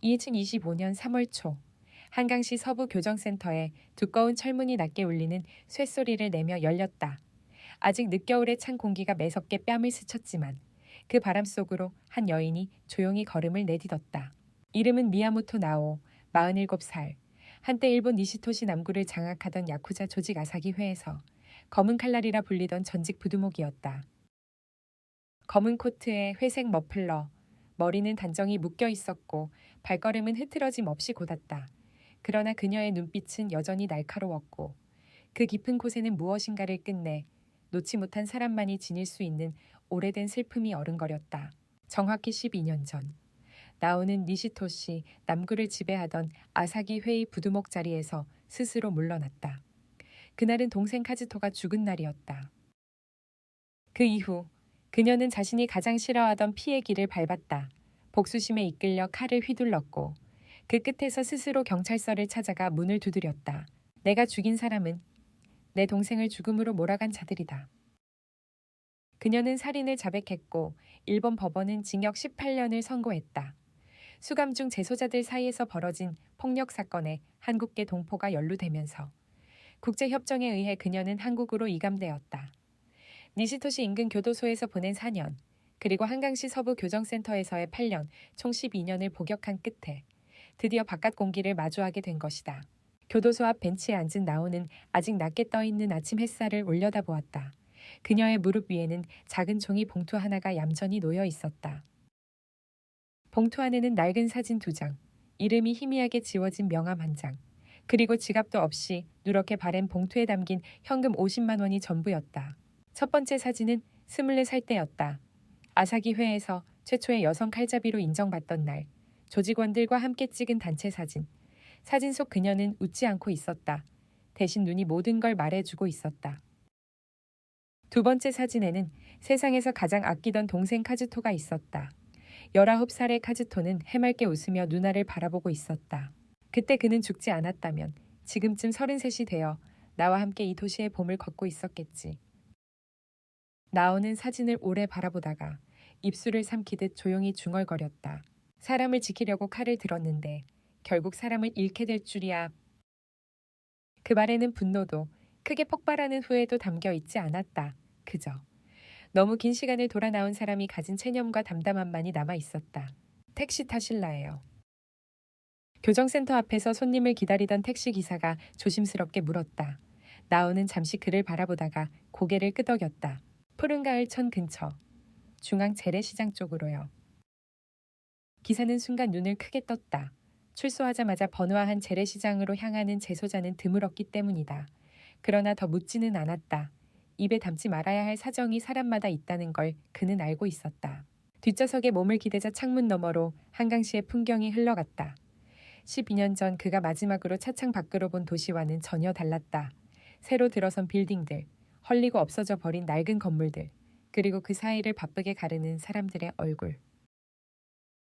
2025년 3월 초 한강시 서부 교정센터에 두꺼운 철문이 낮게 울리는 쇳소리를 내며 열렸다. 아직 늦겨울의 찬 공기가 매섭게 뺨을 스쳤지만 그 바람 속으로 한 여인이 조용히 걸음을 내딛었다. 이름은 미야모토 나오, 47살. 한때 일본 니시토시 남구를 장악하던 야쿠자 조직 아사기 회에서 검은 칼날이라 불리던 전직 부두목이었다. 검은 코트에 회색 머플러, 머리는 단정히 묶여 있었고 발걸음은 흐트러짐 없이 곧았다. 그러나 그녀의 눈빛은 여전히 날카로웠고 그 깊은 곳에는 무엇인가를 끝내 놓지 못한 사람만이 지닐 수 있는 오래된 슬픔이 어른거렸다. 정확히 12년 전 나오는 니시토시 남구를 지배하던 아사기 회의 부두목 자리에서 스스로 물러났다. 그날은 동생 카즈토가 죽은 날이었다. 그 이후 그녀는 자신이 가장 싫어하던 피의 길을 밟았다. 복수심에 이끌려 칼을 휘둘렀고 그 끝에서 스스로 경찰서를 찾아가 문을 두드렸다. 내가 죽인 사람은 내 동생을 죽음으로 몰아간 자들이다. 그녀는 살인을 자백했고 일본 법원은 징역 18년을 선고했다. 수감 중 재소자들 사이에서 벌어진 폭력 사건에 한국계 동포가 연루되면서 국제협정에 의해 그녀는 한국으로 이감되었다. 니시토시 인근 교도소에서 보낸 4년, 그리고 한강시 서부 교정센터에서의 8년, 총 12년을 복역한 끝에 드디어 바깥 공기를 마주하게 된 것이다. 교도소 앞 벤치에 앉은 나오는 아직 낮게 떠있는 아침 햇살을 올려다보았다. 그녀의 무릎 위에는 작은 종이 봉투 하나가 얌전히 놓여 있었다. 봉투 안에는 낡은 사진 2장, 이름이 희미하게 지워진 명함 1장, 그리고 지갑도 없이 누렇게 바랜 봉투에 담긴 현금 50만 원이 전부였다. 첫 번째 사진은 24살 때였다. 아사기 회에서 최초의 여성 칼잡이로 인정받던 날, 조직원들과 함께 찍은 단체 사진. 사진 속 그녀는 웃지 않고 있었다. 대신 눈이 모든 걸 말해주고 있었다. 두 번째 사진에는 세상에서 가장 아끼던 동생 카즈토가 있었다. 19살의 카즈토는 해맑게 웃으며 누나를 바라보고 있었다. 그때 그는 죽지 않았다면 지금쯤 33이 되어 나와 함께 이 도시의 봄을 걷고 있었겠지. 나오는 사진을 오래 바라보다가 입술을 삼키듯 조용히 중얼거렸다. 사람을 지키려고 칼을 들었는데 결국 사람을 잃게 될 줄이야. 그 말에는 분노도 크게 폭발하는 후회도 담겨 있지 않았다. 그저 너무 긴 시간을 돌아 나온 사람이 가진 체념과 담담함만이 남아 있었다. 택시 타실라예요. 교정센터 앞에서 손님을 기다리던 택시 기사가 조심스럽게 물었다. 나오는 잠시 그를 바라보다가 고개를 끄덕였다. 푸른 가을천 근처, 중앙 재래시장 쪽으로요. 기사는 순간 눈을 크게 떴다. 출소하자마자 번화한 재래시장으로 향하는 재소자는 드물었기 때문이다. 그러나 더 묻지는 않았다. 입에 담지 말아야 할 사정이 사람마다 있다는 걸 그는 알고 있었다. 뒷좌석에 몸을 기대자 창문 너머로 한강시의 풍경이 흘러갔다. 12년 전 그가 마지막으로 차창 밖으로 본 도시와는 전혀 달랐다. 새로 들어선 빌딩들, 헐리고 없어져 버린 낡은 건물들, 그리고 그 사이를 바쁘게 가르는 사람들의 얼굴.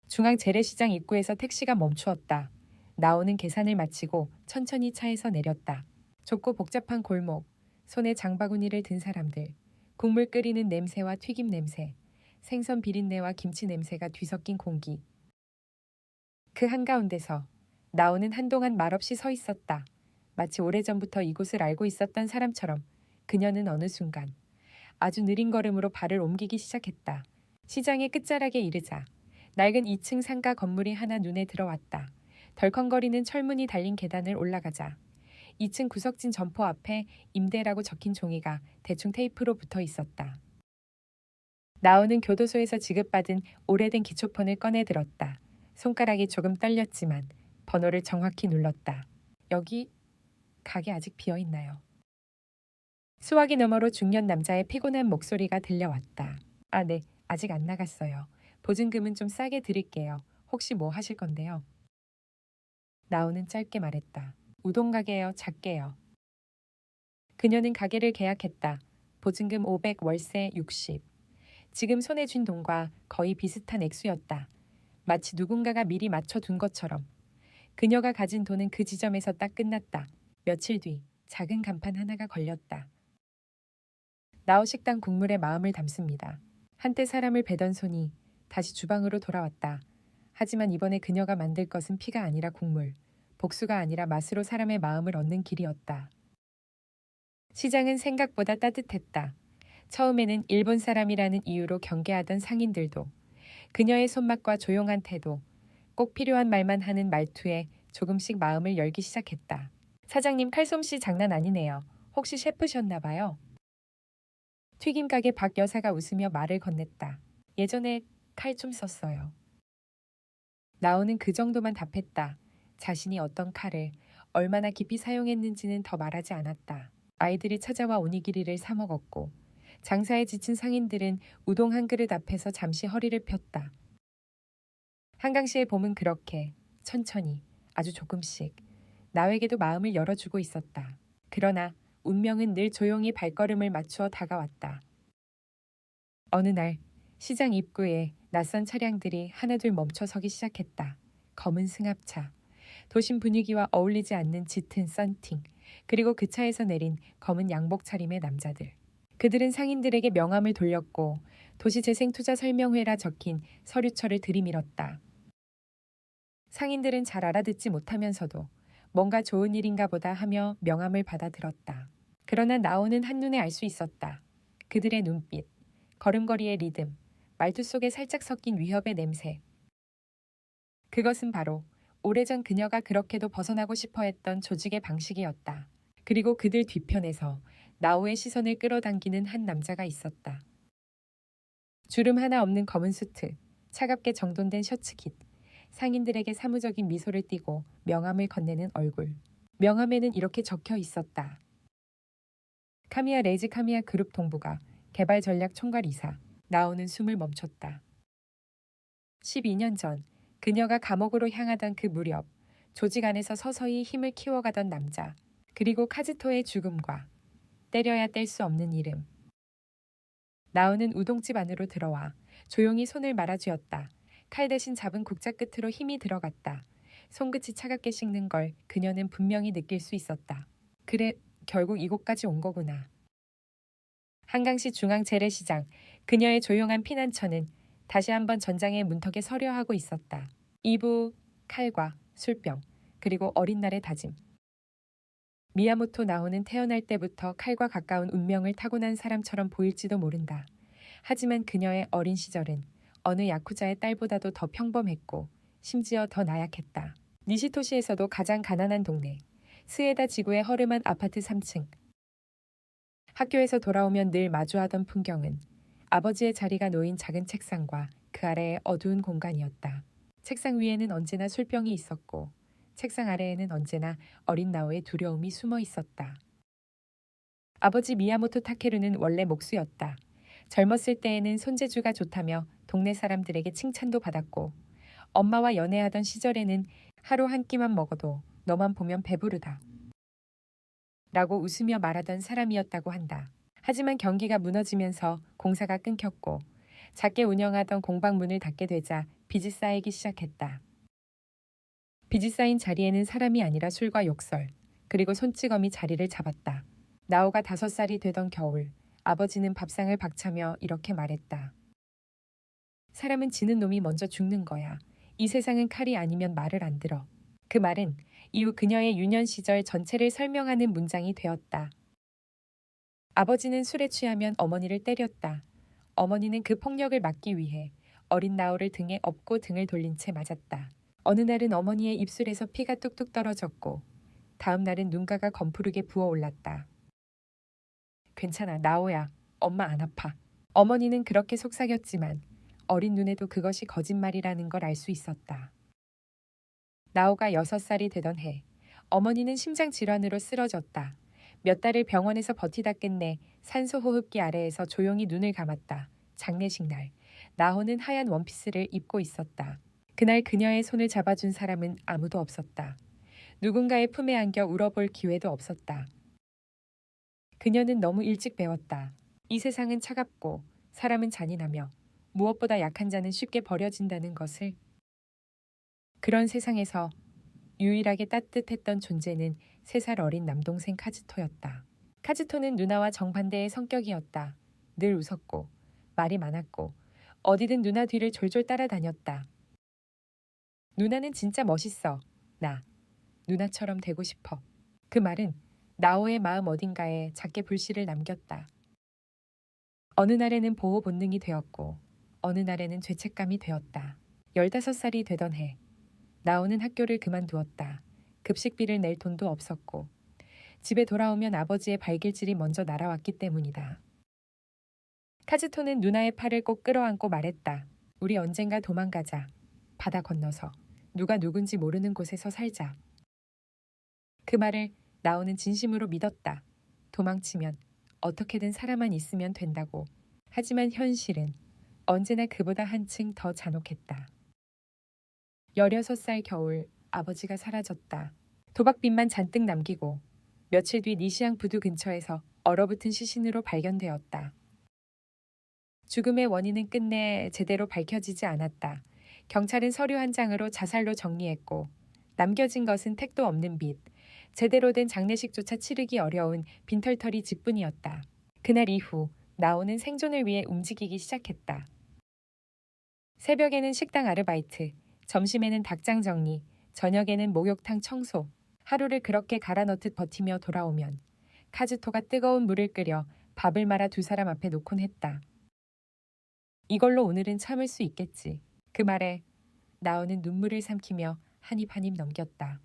중앙 재래시장 입구에서 택시가 멈추었다. 나오는 계산을 마치고 천천히 차에서 내렸다. 좁고 복잡한 골목, 손에 장바구니를 든 사람들, 국물 끓이는 냄새와 튀김 냄새, 생선 비린내와 김치 냄새가 뒤섞인 공기. 그 한가운데서 나오는 한동안 말없이 서 있었다. 마치 오래전부터 이곳을 알고 있었던 사람처럼 그녀는 어느 순간 아주 느린 걸음으로 발을 옮기기 시작했다. 시장의 끝자락에 이르자 낡은 2층 상가 건물이 하나 눈에 들어왔다. 덜컹거리는 철문이 달린 계단을 올라가자 2층 구석진 점포 앞에 임대라고 적힌 종이가 대충 테이프로 붙어 있었다. 나오는 교도소에서 지급받은 오래된 기초폰을 꺼내 들었다. 손가락이 조금 떨렸지만 번호를 정확히 눌렀다. 여기 가게 아직 비어 있나요? 수화기 너머로 중년 남자의 피곤한 목소리가 들려왔다. 아, 네, 아직 안 나갔어요. 보증금은 좀 싸게 드릴게요. 혹시 뭐 하실 건데요? 나오는 짧게 말했다. 우동 가게요, 작게요. 그녀는 가게를 계약했다. 보증금 500, 월세 60. 지금 손에 쥔 돈과 거의 비슷한 액수였다. 마치 누군가가 미리 맞춰둔 것처럼. 그녀가 가진 돈은 그 지점에서 딱 끝났다. 며칠 뒤 작은 간판 하나가 걸렸다. 나오 식당 국물에 마음을 담습니다. 한때 사람을 베던 손이 다시 주방으로 돌아왔다. 하지만 이번에 그녀가 만들 것은 피가 아니라 국물, 복수가 아니라 맛으로 사람의 마음을 얻는 길이었다. 시장은 생각보다 따뜻했다. 처음에는 일본 사람이라는 이유로 경계하던 상인들도 그녀의 손맛과 조용한 태도, 꼭 필요한 말만 하는 말투에 조금씩 마음을 열기 시작했다. 사장님 칼솜씨 장난 아니네요. 혹시 셰프셨나 봐요. 튀김 가게 박 여사가 웃으며 말을 건넸다. 예전에 칼 좀 썼어요. 나오는 그 정도만 답했다. 자신이 어떤 칼을 얼마나 깊이 사용했는지는 더 말하지 않았다. 아이들이 찾아와 오니기리를 사 먹었고 장사에 지친 상인들은 우동 한 그릇 앞에서 잠시 허리를 폈다. 한강시의 봄은 그렇게 천천히 아주 조금씩 나에게도 마음을 열어주고 있었다. 그러나 운명은 늘 조용히 발걸음을 맞추어 다가왔다. 어느 날 시장 입구에 낯선 차량들이 하나둘 멈춰서기 시작했다. 검은 승합차, 도심 분위기와 어울리지 않는 짙은 썬팅, 그리고 그 차에서 내린 검은 양복 차림의 남자들. 그들은 상인들에게 명함을 돌렸고 도시재생투자설명회라 적힌 서류철을 들이밀었다. 상인들은 잘 알아듣지 못하면서도 뭔가 좋은 일인가 보다 하며 명함을 받아들었다. 그러나 나오는 한눈에 알 수 있었다. 그들의 눈빛, 걸음걸이의 리듬, 말투 속에 살짝 섞인 위협의 냄새. 그것은 바로 오래전 그녀가 그렇게도 벗어나고 싶어 했던 조직의 방식이었다. 그리고 그들 뒤편에서 나오의 시선을 끌어당기는 한 남자가 있었다. 주름 하나 없는 검은 수트, 차갑게 정돈된 셔츠깃, 상인들에게 사무적인 미소를 띠고 명함을 건네는 얼굴. 명함에는 이렇게 적혀 있었다. 카미야 레이즈 카미야 그룹 동부가 개발 전략 총괄 이사. 나오는 숨을 멈췄다. 12년 전 그녀가 감옥으로 향하던 그 무렵 조직 안에서 서서히 힘을 키워가던 남자. 그리고 카즈토의 죽음과 때려야 뗄 수 없는 이름. 나오는 우동집 안으로 들어와 조용히 손을 말아쥐었다. 칼 대신 잡은 국자 끝으로 힘이 들어갔다. 손끝이 차갑게 식는 걸 그녀는 분명히 느낄 수 있었다. 그래, 결국 이곳까지 온 거구나. 한강시 중앙 재래시장, 그녀의 조용한 피난처는 다시 한번 전장의 문턱에 서려 하고 있었다. 이부, 칼과 술병, 그리고 어린 날의 다짐. 미야모토 나오는 태어날 때부터 칼과 가까운 운명을 타고난 사람처럼 보일지도 모른다. 하지만 그녀의 어린 시절은 어느 야쿠자의 딸보다도 더 평범했고 심지어 더 나약했다. 니시토시에서도 가장 가난한 동네, 스에다 지구의 허름한 아파트 3층. 학교에서 돌아오면 늘 마주하던 풍경은 아버지의 자리가 놓인 작은 책상과 그 아래의 어두운 공간이었다. 책상 위에는 언제나 술병이 있었고 책상 아래에는 언제나 어린 나오의 두려움이 숨어 있었다. 아버지 미야모토 타케루는 원래 목수였다. 젊었을 때에는 손재주가 좋다며 동네 사람들에게 칭찬도 받았고 엄마와 연애하던 시절에는 하루 한 끼만 먹어도 너만 보면 배부르다. 라고 웃으며 말하던 사람이었다고 한다. 하지만 경기가 무너지면서 공사가 끊겼고 작게 운영하던 공방 문을 닫게 되자 빚이 쌓이기 시작했다. 빚이 쌓인 자리에는 사람이 아니라 술과 욕설, 그리고 손찌검이 자리를 잡았다. 나오가 5살이 되던 겨울, 아버지는 밥상을 박차며 이렇게 말했다. 사람은 지는 놈이 먼저 죽는 거야. 이 세상은 칼이 아니면 말을 안 들어. 그 말은 이후 그녀의 유년 시절 전체를 설명하는 문장이 되었다. 아버지는 술에 취하면 어머니를 때렸다. 어머니는 그 폭력을 막기 위해 어린 나오를 등에 업고 등을 돌린 채 맞았다. 어느 날은 어머니의 입술에서 피가 뚝뚝 떨어졌고 다음 날은 눈가가 검푸르게 부어올랐다. 괜찮아, 나오야. 엄마 안 아파. 어머니는 그렇게 속삭였지만 어린 눈에도 그것이 거짓말이라는 걸 알 수 있었다. 나오가 6살이 되던 해, 어머니는 심장질환으로 쓰러졌다. 몇 달을 병원에서 버티다 끝내 산소호흡기 아래에서 조용히 눈을 감았다. 장례식 날, 나오는 하얀 원피스를 입고 있었다. 그날 그녀의 손을 잡아준 사람은 아무도 없었다. 누군가의 품에 안겨 울어볼 기회도 없었다. 그녀는 너무 일찍 배웠다. 이 세상은 차갑고 사람은 잔인하며 무엇보다 약한 자는 쉽게 버려진다는 것을. 그런 세상에서 유일하게 따뜻했던 존재는 3살 어린 남동생 카즈토였다. 카즈토는 누나와 정반대의 성격이었다. 늘 웃었고 말이 많았고 어디든 누나 뒤를 졸졸 따라다녔다. 누나는 진짜 멋있어. 나 누나처럼 되고 싶어. 그 말은 나오의 마음 어딘가에 작게 불씨를 남겼다. 어느 날에는 보호 본능이 되었고 어느 날에는 죄책감이 되었다. 15살이 되던 해 나오는 학교를 그만두었다. 급식비를 낼 돈도 없었고 집에 돌아오면 아버지의 발길질이 먼저 날아왔기 때문이다. 카즈토는 누나의 팔을 꼭 끌어안고 말했다. 우리 언젠가 도망가자. 바다 건너서 누가 누군지 모르는 곳에서 살자. 그 말을 나오는 진심으로 믿었다. 도망치면 어떻게든 살아만 있으면 된다고. 하지만 현실은 언제나 그보다 한층 더 잔혹했다. 16살 겨울 아버지가 사라졌다. 도박빚만 잔뜩 남기고 며칠 뒤 니시앙 부두 근처에서 얼어붙은 시신으로 발견되었다. 죽음의 원인은 끝내 제대로 밝혀지지 않았다. 경찰은 서류 한 장으로 자살로 정리했고 남겨진 것은 택도 없는 빚, 제대로 된 장례식조차 치르기 어려운 빈털터리 집뿐이었다. 그날 이후 나오는 생존을 위해 움직이기 시작했다. 새벽에는 식당 아르바이트, 점심에는 닭장 정리, 저녁에는 목욕탕 청소. 하루를 그렇게 갈아 넣듯 버티며 돌아오면 카즈토가 뜨거운 물을 끓여 밥을 말아 두 사람 앞에 놓곤 했다. 이걸로 오늘은 참을 수 있겠지. 그 말에 나오는 눈물을 삼키며 한 입 한 입 넘겼다.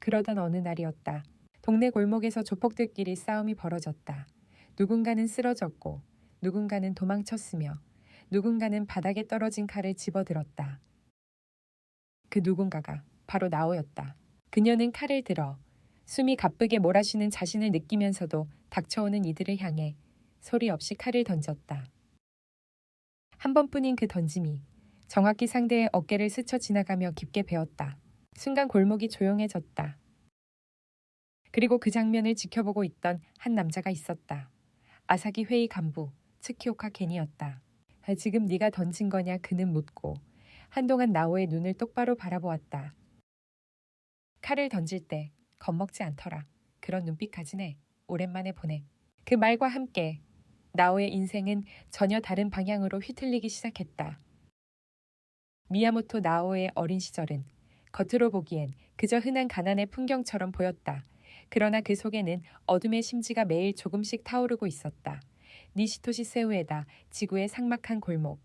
그러던 어느 날이었다. 동네 골목에서 조폭들끼리 싸움이 벌어졌다. 누군가는 쓰러졌고 누군가는 도망쳤으며 누군가는 바닥에 떨어진 칼을 집어들었다. 그 누군가가 바로 나오였다. 그녀는 칼을 들어 숨이 가쁘게 몰아쉬는 자신을 느끼면서도 닥쳐오는 이들을 향해 소리 없이 칼을 던졌다. 한 번뿐인 그 던짐이 정확히 상대의 어깨를 스쳐 지나가며 깊게 베었다. 순간 골목이 조용해졌다. 그리고 그 장면을 지켜보고 있던 한 남자가 있었다. 아사기 회의 간부 츠키오카 겐이었다. 지금 네가 던진 거냐 그는 묻고 한동안 나오의 눈을 똑바로 바라보았다. 칼을 던질 때 겁먹지 않더라. 그런 눈빛 가지네. 오랜만에 보네. 그 말과 함께 나오의 인생은 전혀 다른 방향으로 휘틀리기 시작했다. 미야모토 나오의 어린 시절은 겉으로 보기엔 그저 흔한 가난의 풍경처럼 보였다. 그러나 그 속에는 어둠의 심지가 매일 조금씩 타오르고 있었다. 니시토시 세우에다 지구의 삭막한 골목,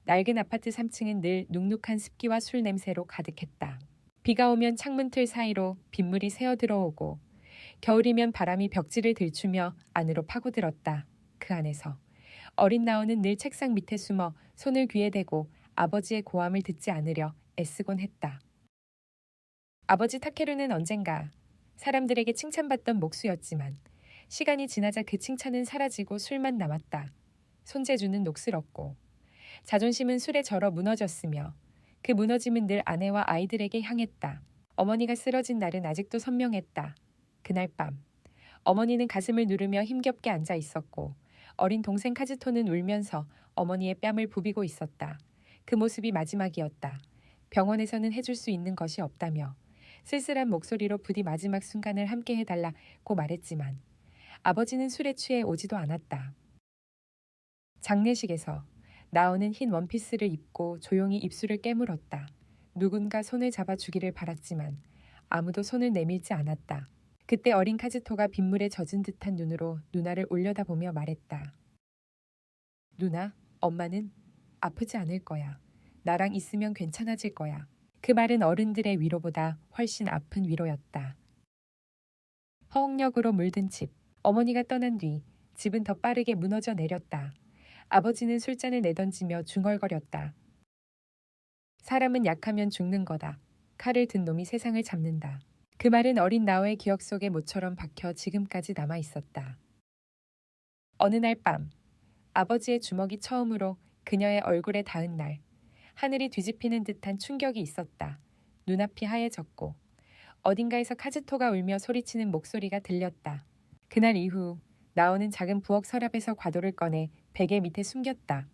낡은 아파트 3층은 늘 눅눅한 습기와 술 냄새로 가득했다. 비가 오면 창문틀 사이로 빗물이 새어 들어오고 겨울이면 바람이 벽지를 들추며 안으로 파고들었다. 그 안에서 어린 나오는 늘 책상 밑에 숨어 손을 귀에 대고 아버지의 고함을 듣지 않으려 애쓰곤 했다. 아버지 타케루는 언젠가 사람들에게 칭찬받던 목수였지만 시간이 지나자 그 칭찬은 사라지고 술만 남았다. 손재주는 녹슬었고 자존심은 술에 절어 무너졌으며 그 무너짐은 늘 아내와 아이들에게 향했다. 어머니가 쓰러진 날은 아직도 선명했다. 그날 밤 어머니는 가슴을 누르며 힘겹게 앉아 있었고 어린 동생 카즈토는 울면서 어머니의 뺨을 부비고 있었다. 그 모습이 마지막이었다. 병원에서는 해줄 수 있는 것이 없다며 쓸쓸한 목소리로 부디 마지막 순간을 함께 해달라고 말했지만 아버지는 술에 취해 오지도 않았다. 장례식에서 나오는 흰 원피스를 입고 조용히 입술을 깨물었다. 누군가 손을 잡아주기를 바랐지만 아무도 손을 내밀지 않았다. 그때 어린 카즈토가 빗물에 젖은 듯한 눈으로 누나를 올려다보며 말했다. 누나, 엄마는 아프지 않을 거야. 나랑 있으면 괜찮아질 거야. 그 말은 어른들의 위로보다 훨씬 아픈 위로였다. 허응역으로 물든 집. 어머니가 떠난 뒤 집은 더 빠르게 무너져 내렸다. 아버지는 술잔을 내던지며 중얼거렸다. 사람은 약하면 죽는 거다. 칼을 든 놈이 세상을 잡는다. 그 말은 어린 나오의 기억 속에 모처럼 박혀 지금까지 남아 있었다. 어느 날 밤, 아버지의 주먹이 처음으로 그녀의 얼굴에 닿은 날, 하늘이 뒤집히는 듯한 충격이 있었다. 눈앞이 하얘졌고 어딘가에서 카즈토가 울며 소리치는 목소리가 들렸다. 그날 이후 나오는 작은 부엌 서랍에서 과도를 꺼내 베개 밑에 숨겼다.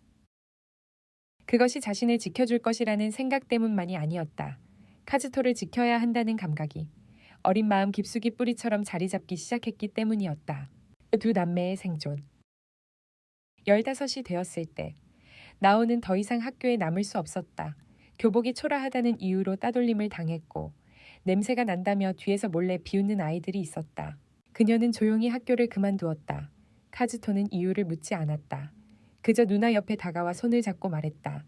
그것이 자신을 지켜줄 것이라는 생각 때문만이 아니었다. 카즈토를 지켜야 한다는 감각이 어린 마음 깊숙이 뿌리처럼 자리 잡기 시작했기 때문이었다. 두 남매의 생존. 15이 되었을 때 나오는 더 이상 학교에 남을 수 없었다. 교복이 초라하다는 이유로 따돌림을 당했고 냄새가 난다며 뒤에서 몰래 비웃는 아이들이 있었다. 그녀는 조용히 학교를 그만두었다. 카즈토는 이유를 묻지 않았다. 그저 누나 옆에 다가와 손을 잡고 말했다.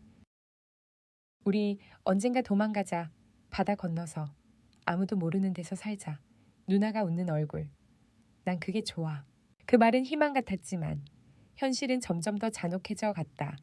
우리 언젠가 도망가자. 바다 건너서. 아무도 모르는 데서 살자. 누나가 웃는 얼굴. 난 그게 좋아. 그 말은 희망 같았지만 현실은 점점 더 잔혹해져 갔다.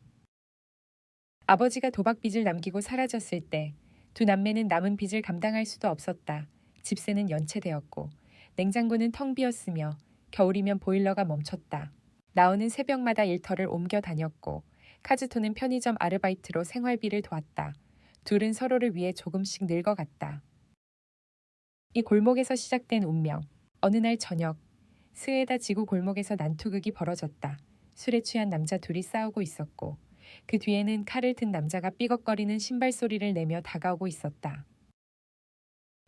아버지가 도박 빚을 남기고 사라졌을 때 두 남매는 남은 빚을 감당할 수도 없었다. 집세는 연체되었고 냉장고는 텅 비었으며 겨울이면 보일러가 멈췄다. 나오는 새벽마다 일터를 옮겨 다녔고 카즈토는 편의점 아르바이트로 생활비를 도왔다. 둘은 서로를 위해 조금씩 늙어갔다. 이 골목에서 시작된 운명. 어느 날 저녁 스에다 지구 골목에서 난투극이 벌어졌다. 술에 취한 남자 둘이 싸우고 있었고 그 뒤에는 칼을 든 남자가 삐걱거리는 신발 소리를 내며 다가오고 있었다.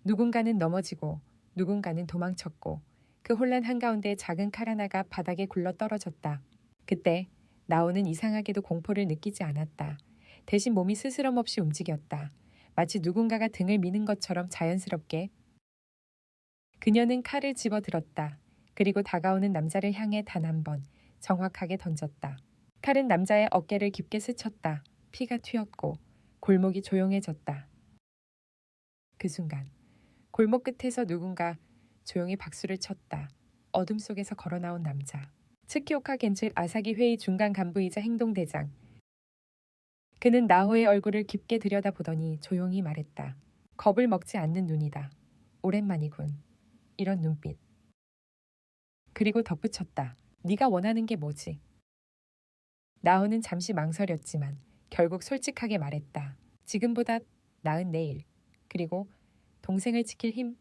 누군가는 넘어지고 누군가는 도망쳤고 그 혼란 한가운데 작은 칼 하나가 바닥에 굴러 떨어졌다. 그때 나오는 이상하게도 공포를 느끼지 않았다. 대신 몸이 스스럼없이 움직였다. 마치 누군가가 등을 미는 것처럼 자연스럽게. 그녀는 칼을 집어들었다. 그리고 다가오는 남자를 향해 단 한 번 정확하게 던졌다. 칼은 남자의 어깨를 깊게 스쳤다. 피가 튀었고 골목이 조용해졌다. 그 순간 골목 끝에서 누군가 조용히 박수를 쳤다. 어둠 속에서 걸어나온 남자. 츠키오카 겐츠 아사기 회의 중간 간부이자 행동대장. 그는 나호의 얼굴을 깊게 들여다보더니 조용히 말했다. 겁을 먹지 않는 눈이다. 오랜만이군. 이런 눈빛. 그리고 덧붙였다. 네가 원하는 게 뭐지? 나호는 잠시 망설였지만 결국 솔직하게 말했다. 지금보다 나은 내일. 그리고 동생을 지킬 힘.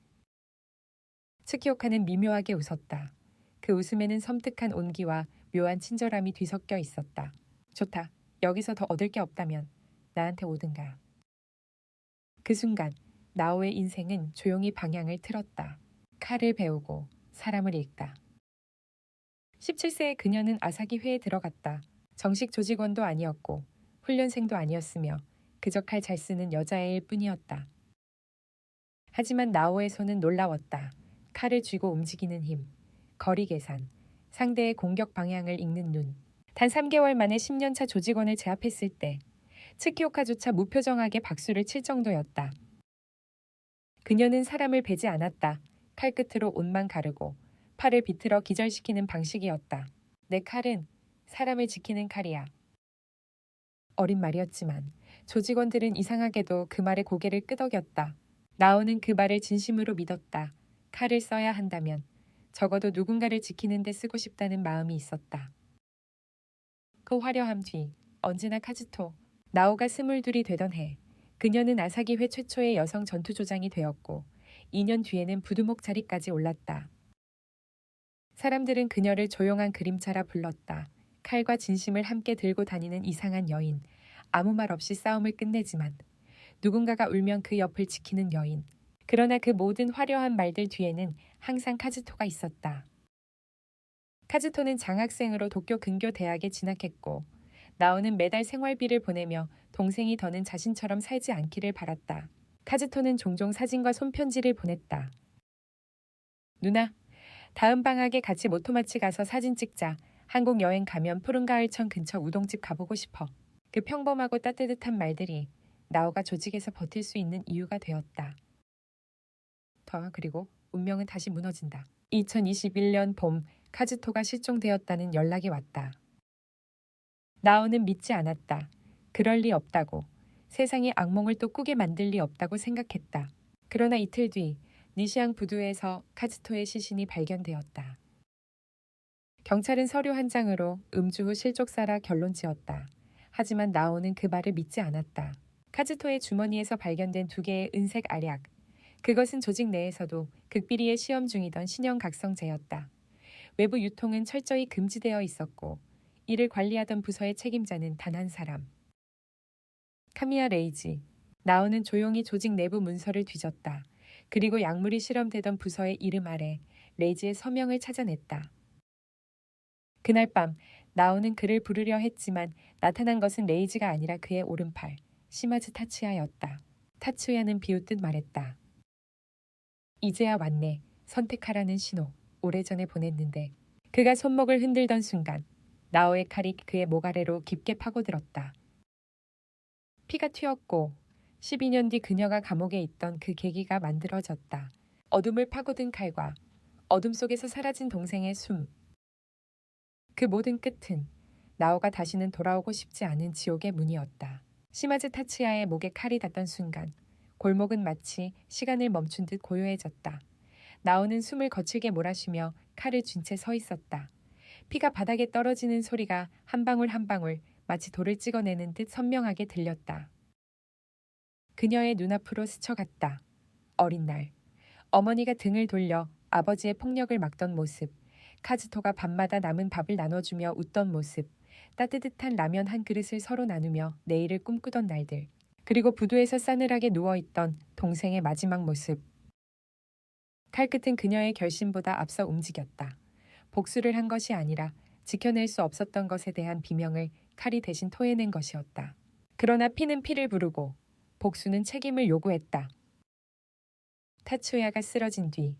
츠키오카는 미묘하게 웃었다. 그 웃음에는 섬뜩한 온기와 묘한 친절함이 뒤섞여 있었다. 좋다. 여기서 더 얻을 게 없다면 나한테 오든가. 그 순간 나오의 인생은 조용히 방향을 틀었다. 칼을 배우고 사람을 읽다. 17세의 그녀는 아사기 회에 들어갔다. 정식 조직원도 아니었고 훈련생도 아니었으며 그저 칼 잘 쓰는 여자애일 뿐이었다. 하지만 나오의 손은 놀라웠다. 칼을 쥐고 움직이는 힘, 거리 계산, 상대의 공격 방향을 읽는 눈. 단 3개월 만에 10년차 조직원을 제압했을 때 츠키오카조차 무표정하게 박수를 칠 정도였다. 그녀는 사람을 베지 않았다. 칼끝으로 옷만 가르고 팔을 비틀어 기절시키는 방식이었다. 내 칼은 사람을 지키는 칼이야. 어린 말이었지만 조직원들은 이상하게도 그 말에 고개를 끄덕였다. 나오는 그 말을 진심으로 믿었다. 칼을 써야 한다면 적어도 누군가를 지키는 데 쓰고 싶다는 마음이 있었다. 그 화려함 뒤 언제나 카즈토. 나오가 22이 되던 해 그녀는 아사기 회 최초의 여성 전투조장이 되었고 2년 뒤에는 부두목 자리까지 올랐다. 사람들은 그녀를 조용한 그림자라 불렀다. 칼과 진심을 함께 들고 다니는 이상한 여인. 아무 말 없이 싸움을 끝내지만 누군가가 울면 그 옆을 지키는 여인. 그러나 그 모든 화려한 말들 뒤에는 항상 카즈토가 있었다. 카즈토는 장학생으로 도쿄 근교 대학에 진학했고 나오는 매달 생활비를 보내며 동생이 더는 자신처럼 살지 않기를 바랐다. 카즈토는 종종 사진과 손편지를 보냈다. 누나, 다음 방학에 같이 모토마치 가서 사진 찍자. 한국 여행 가면 푸른 가을천 근처 우동집 가보고 싶어. 그 평범하고 따뜻한 말들이 나오가 조직에서 버틸 수 있는 이유가 되었다. 그리고 운명은 다시 무너진다. 2021년 봄 카즈토가 실종되었다는 연락이 왔다. 나오는 믿지 않았다. 그럴 리 없다고. 세상에 악몽을 또 꾸게 만들 리 없다고 생각했다. 그러나 이틀 뒤 니시앙 부두에서 카즈토의 시신이 발견되었다. 경찰은 서류 한 장으로 음주 후 실족사라 결론 지었다. 하지만 나오는 그 말을 믿지 않았다. 카즈토의 주머니에서 발견된 2개의 은색 알약. 그것은 조직 내에서도 극비리에 시험 중이던 신형 각성제였다. 외부 유통은 철저히 금지되어 있었고 이를 관리하던 부서의 책임자는 단 한 사람. 카미야 레이지. 나오는 조용히 조직 내부 문서를 뒤졌다. 그리고 약물이 실험되던 부서의 이름 아래 레이지의 서명을 찾아냈다. 그날 밤 나오는 그를 부르려 했지만 나타난 것은 레이지가 아니라 그의 오른팔. 시마즈 타츠야였다. 타츠야는 비웃듯 말했다. 이제야 왔네. 선택하라는 신호. 오래전에 보냈는데. 그가 손목을 흔들던 순간 나오의 칼이 그의 목 아래로 깊게 파고들었다. 피가 튀었고 12년 뒤 그녀가 감옥에 있던 그 계기가 만들어졌다. 어둠을 파고든 칼과 어둠 속에서 사라진 동생의 숨. 그 모든 끝은 나오가 다시는 돌아오고 싶지 않은 지옥의 문이었다. 시마즈 타츠야의 목에 칼이 닿던 순간 골목은 마치 시간을 멈춘 듯 고요해졌다. 나오는 숨을 거칠게 몰아쉬며 칼을 쥔 채 서 있었다. 피가 바닥에 떨어지는 소리가 한 방울 한 방울 마치 돌을 찍어내는 듯 선명하게 들렸다. 그녀의 눈앞으로 스쳐갔다. 어린 날, 어머니가 등을 돌려 아버지의 폭력을 막던 모습, 카즈토가 밤마다 남은 밥을 나눠주며 웃던 모습, 따뜻한 라면 한 그릇을 서로 나누며 내일을 꿈꾸던 날들, 그리고 부두에서 싸늘하게 누워있던 동생의 마지막 모습. 칼끝은 그녀의 결심보다 앞서 움직였다. 복수를 한 것이 아니라 지켜낼 수 없었던 것에 대한 비명을 칼이 대신 토해낸 것이었다. 그러나 피는 피를 부르고 복수는 책임을 요구했다. 타츠야가 쓰러진 뒤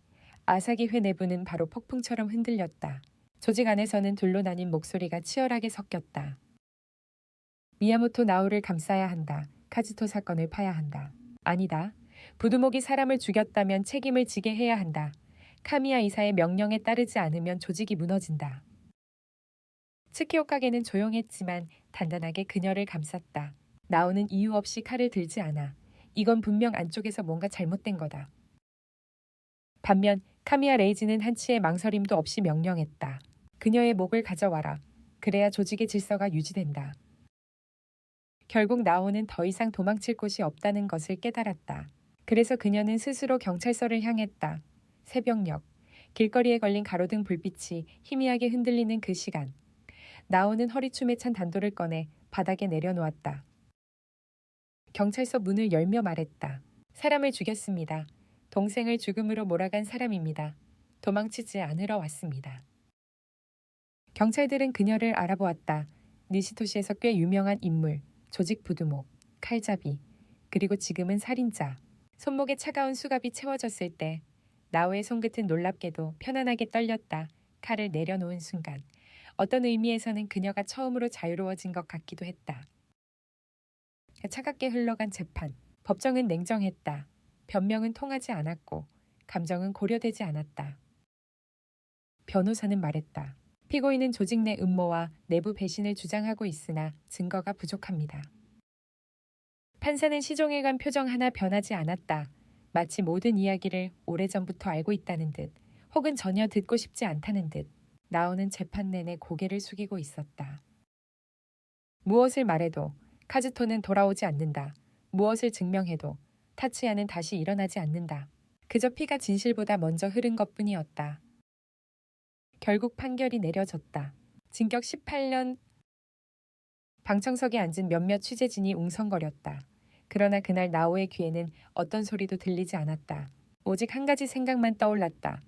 아사기회 내부는 바로 폭풍처럼 흔들렸다. 조직 안에서는 둘로 나뉜 목소리가 치열하게 섞였다. 미야모토 나오를 감싸야 한다. 카즈토 사건을 파야 한다. 아니다. 부두목이 사람을 죽였다면 책임을 지게 해야 한다. 카미야 이사의 명령에 따르지 않으면 조직이 무너진다. 츠키오 가게는 조용했지만 단단하게 그녀를 감쌌다. 나오는 이유 없이 칼을 들지 않아. 이건 분명 안쪽에서 뭔가 잘못된 거다. 반면 카미야 레이지는 한치의 망설임도 없이 명령했다. 그녀의 목을 가져와라. 그래야 조직의 질서가 유지된다. 결국 나오는 더 이상 도망칠 곳이 없다는 것을 깨달았다. 그래서 그녀는 스스로 경찰서를 향했다. 새벽녘, 길거리에 걸린 가로등 불빛이 희미하게 흔들리는 그 시간. 나오는 허리춤에 찬 단도를 꺼내 바닥에 내려놓았다. 경찰서 문을 열며 말했다. 사람을 죽였습니다. 동생을 죽음으로 몰아간 사람입니다. 도망치지 않으러 왔습니다. 경찰들은 그녀를 알아보았다. 니시토시에서 꽤 유명한 인물, 조직 부두목, 칼잡이, 그리고 지금은 살인자. 손목에 차가운 수갑이 채워졌을 때 나오의 손끝은 놀랍게도 편안하게 떨렸다. 칼을 내려놓은 순간 어떤 의미에서는 그녀가 처음으로 자유로워진 것 같기도 했다. 차갑게 흘러간 재판. 법정은 냉정했다. 변명은 통하지 않았고 감정은 고려되지 않았다. 변호사는 말했다. 피고인은 조직 내 음모와 내부 배신을 주장하고 있으나 증거가 부족합니다. 판사는 시종일관 표정 하나 변하지 않았다. 마치 모든 이야기를 오래전부터 알고 있다는 듯, 혹은 전혀 듣고 싶지 않다는 듯 나오는 재판 내내 고개를 숙이고 있었다. 무엇을 말해도 카즈토는 돌아오지 않는다. 무엇을 증명해도 타츠야는 다시 일어나지 않는다. 그저 피가 진실보다 먼저 흐른 것뿐이었다. 결국 판결이 내려졌다. 징역 18년. 방청석에 앉은 몇몇 취재진이 웅성거렸다. 그러나 그날 나오의 귀에는 어떤 소리도 들리지 않았다. 오직 한 가지 생각만 떠올랐다.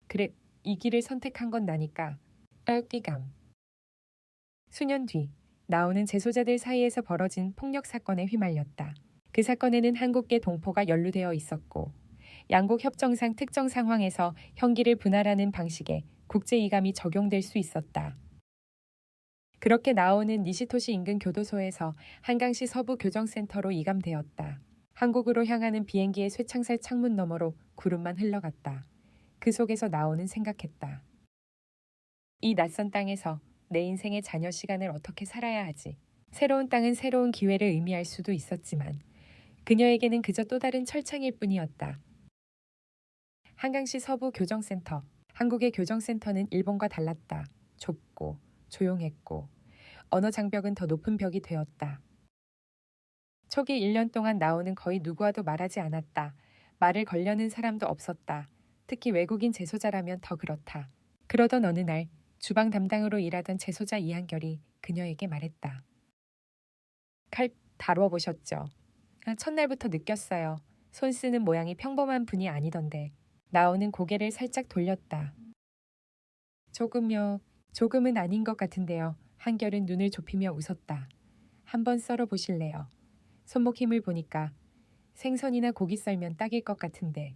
그래, 이 길을 선택한 건 나니까. 띠감. 수년 뒤 나오는 재소자들 사이에서 벌어진 폭력 사건에 휘말렸다. 그 사건에는 한국계 동포가 연루되어 있었고 양국 협정상 특정 상황에서 형기를 분할하는 방식의 국제이감이 적용될 수 있었다. 그렇게 나오는 니시토시 인근 교도소에서 한강시 서부 교정센터로 이감되었다. 한국으로 향하는 비행기의 쇠창살 창문 너머로 구름만 흘러갔다. 그 속에서 나오는 생각했다. 이 낯선 땅에서 내 인생의 자녀 시간을 어떻게 살아야 하지? 새로운 땅은 새로운 기회를 의미할 수도 있었지만 그녀에게는 그저 또 다른 철창일 뿐이었다. 한강시 서부 교정센터. 한국의 교정센터는 일본과 달랐다. 좁고 조용했고 언어 장벽은 더 높은 벽이 되었다. 초기 1년 동안 나오는 거의 누구와도 말하지 않았다. 말을 걸려는 사람도 없었다. 특히 외국인 재소자라면 더 그렇다. 그러던 어느 날 주방 담당으로 일하던 재소자 이한결이 그녀에게 말했다. 칼 다뤄보셨죠? 첫날부터 느꼈어요. 손 쓰는 모양이 평범한 분이 아니던데. 나오는 고개를 살짝 돌렸다. 조금은 아닌 것 같은데요. 한결은 눈을 좁히며 웃었다. 한번 썰어 보실래요? 손목 힘을 보니까 생선이나 고기 썰면 딱일 것 같은데.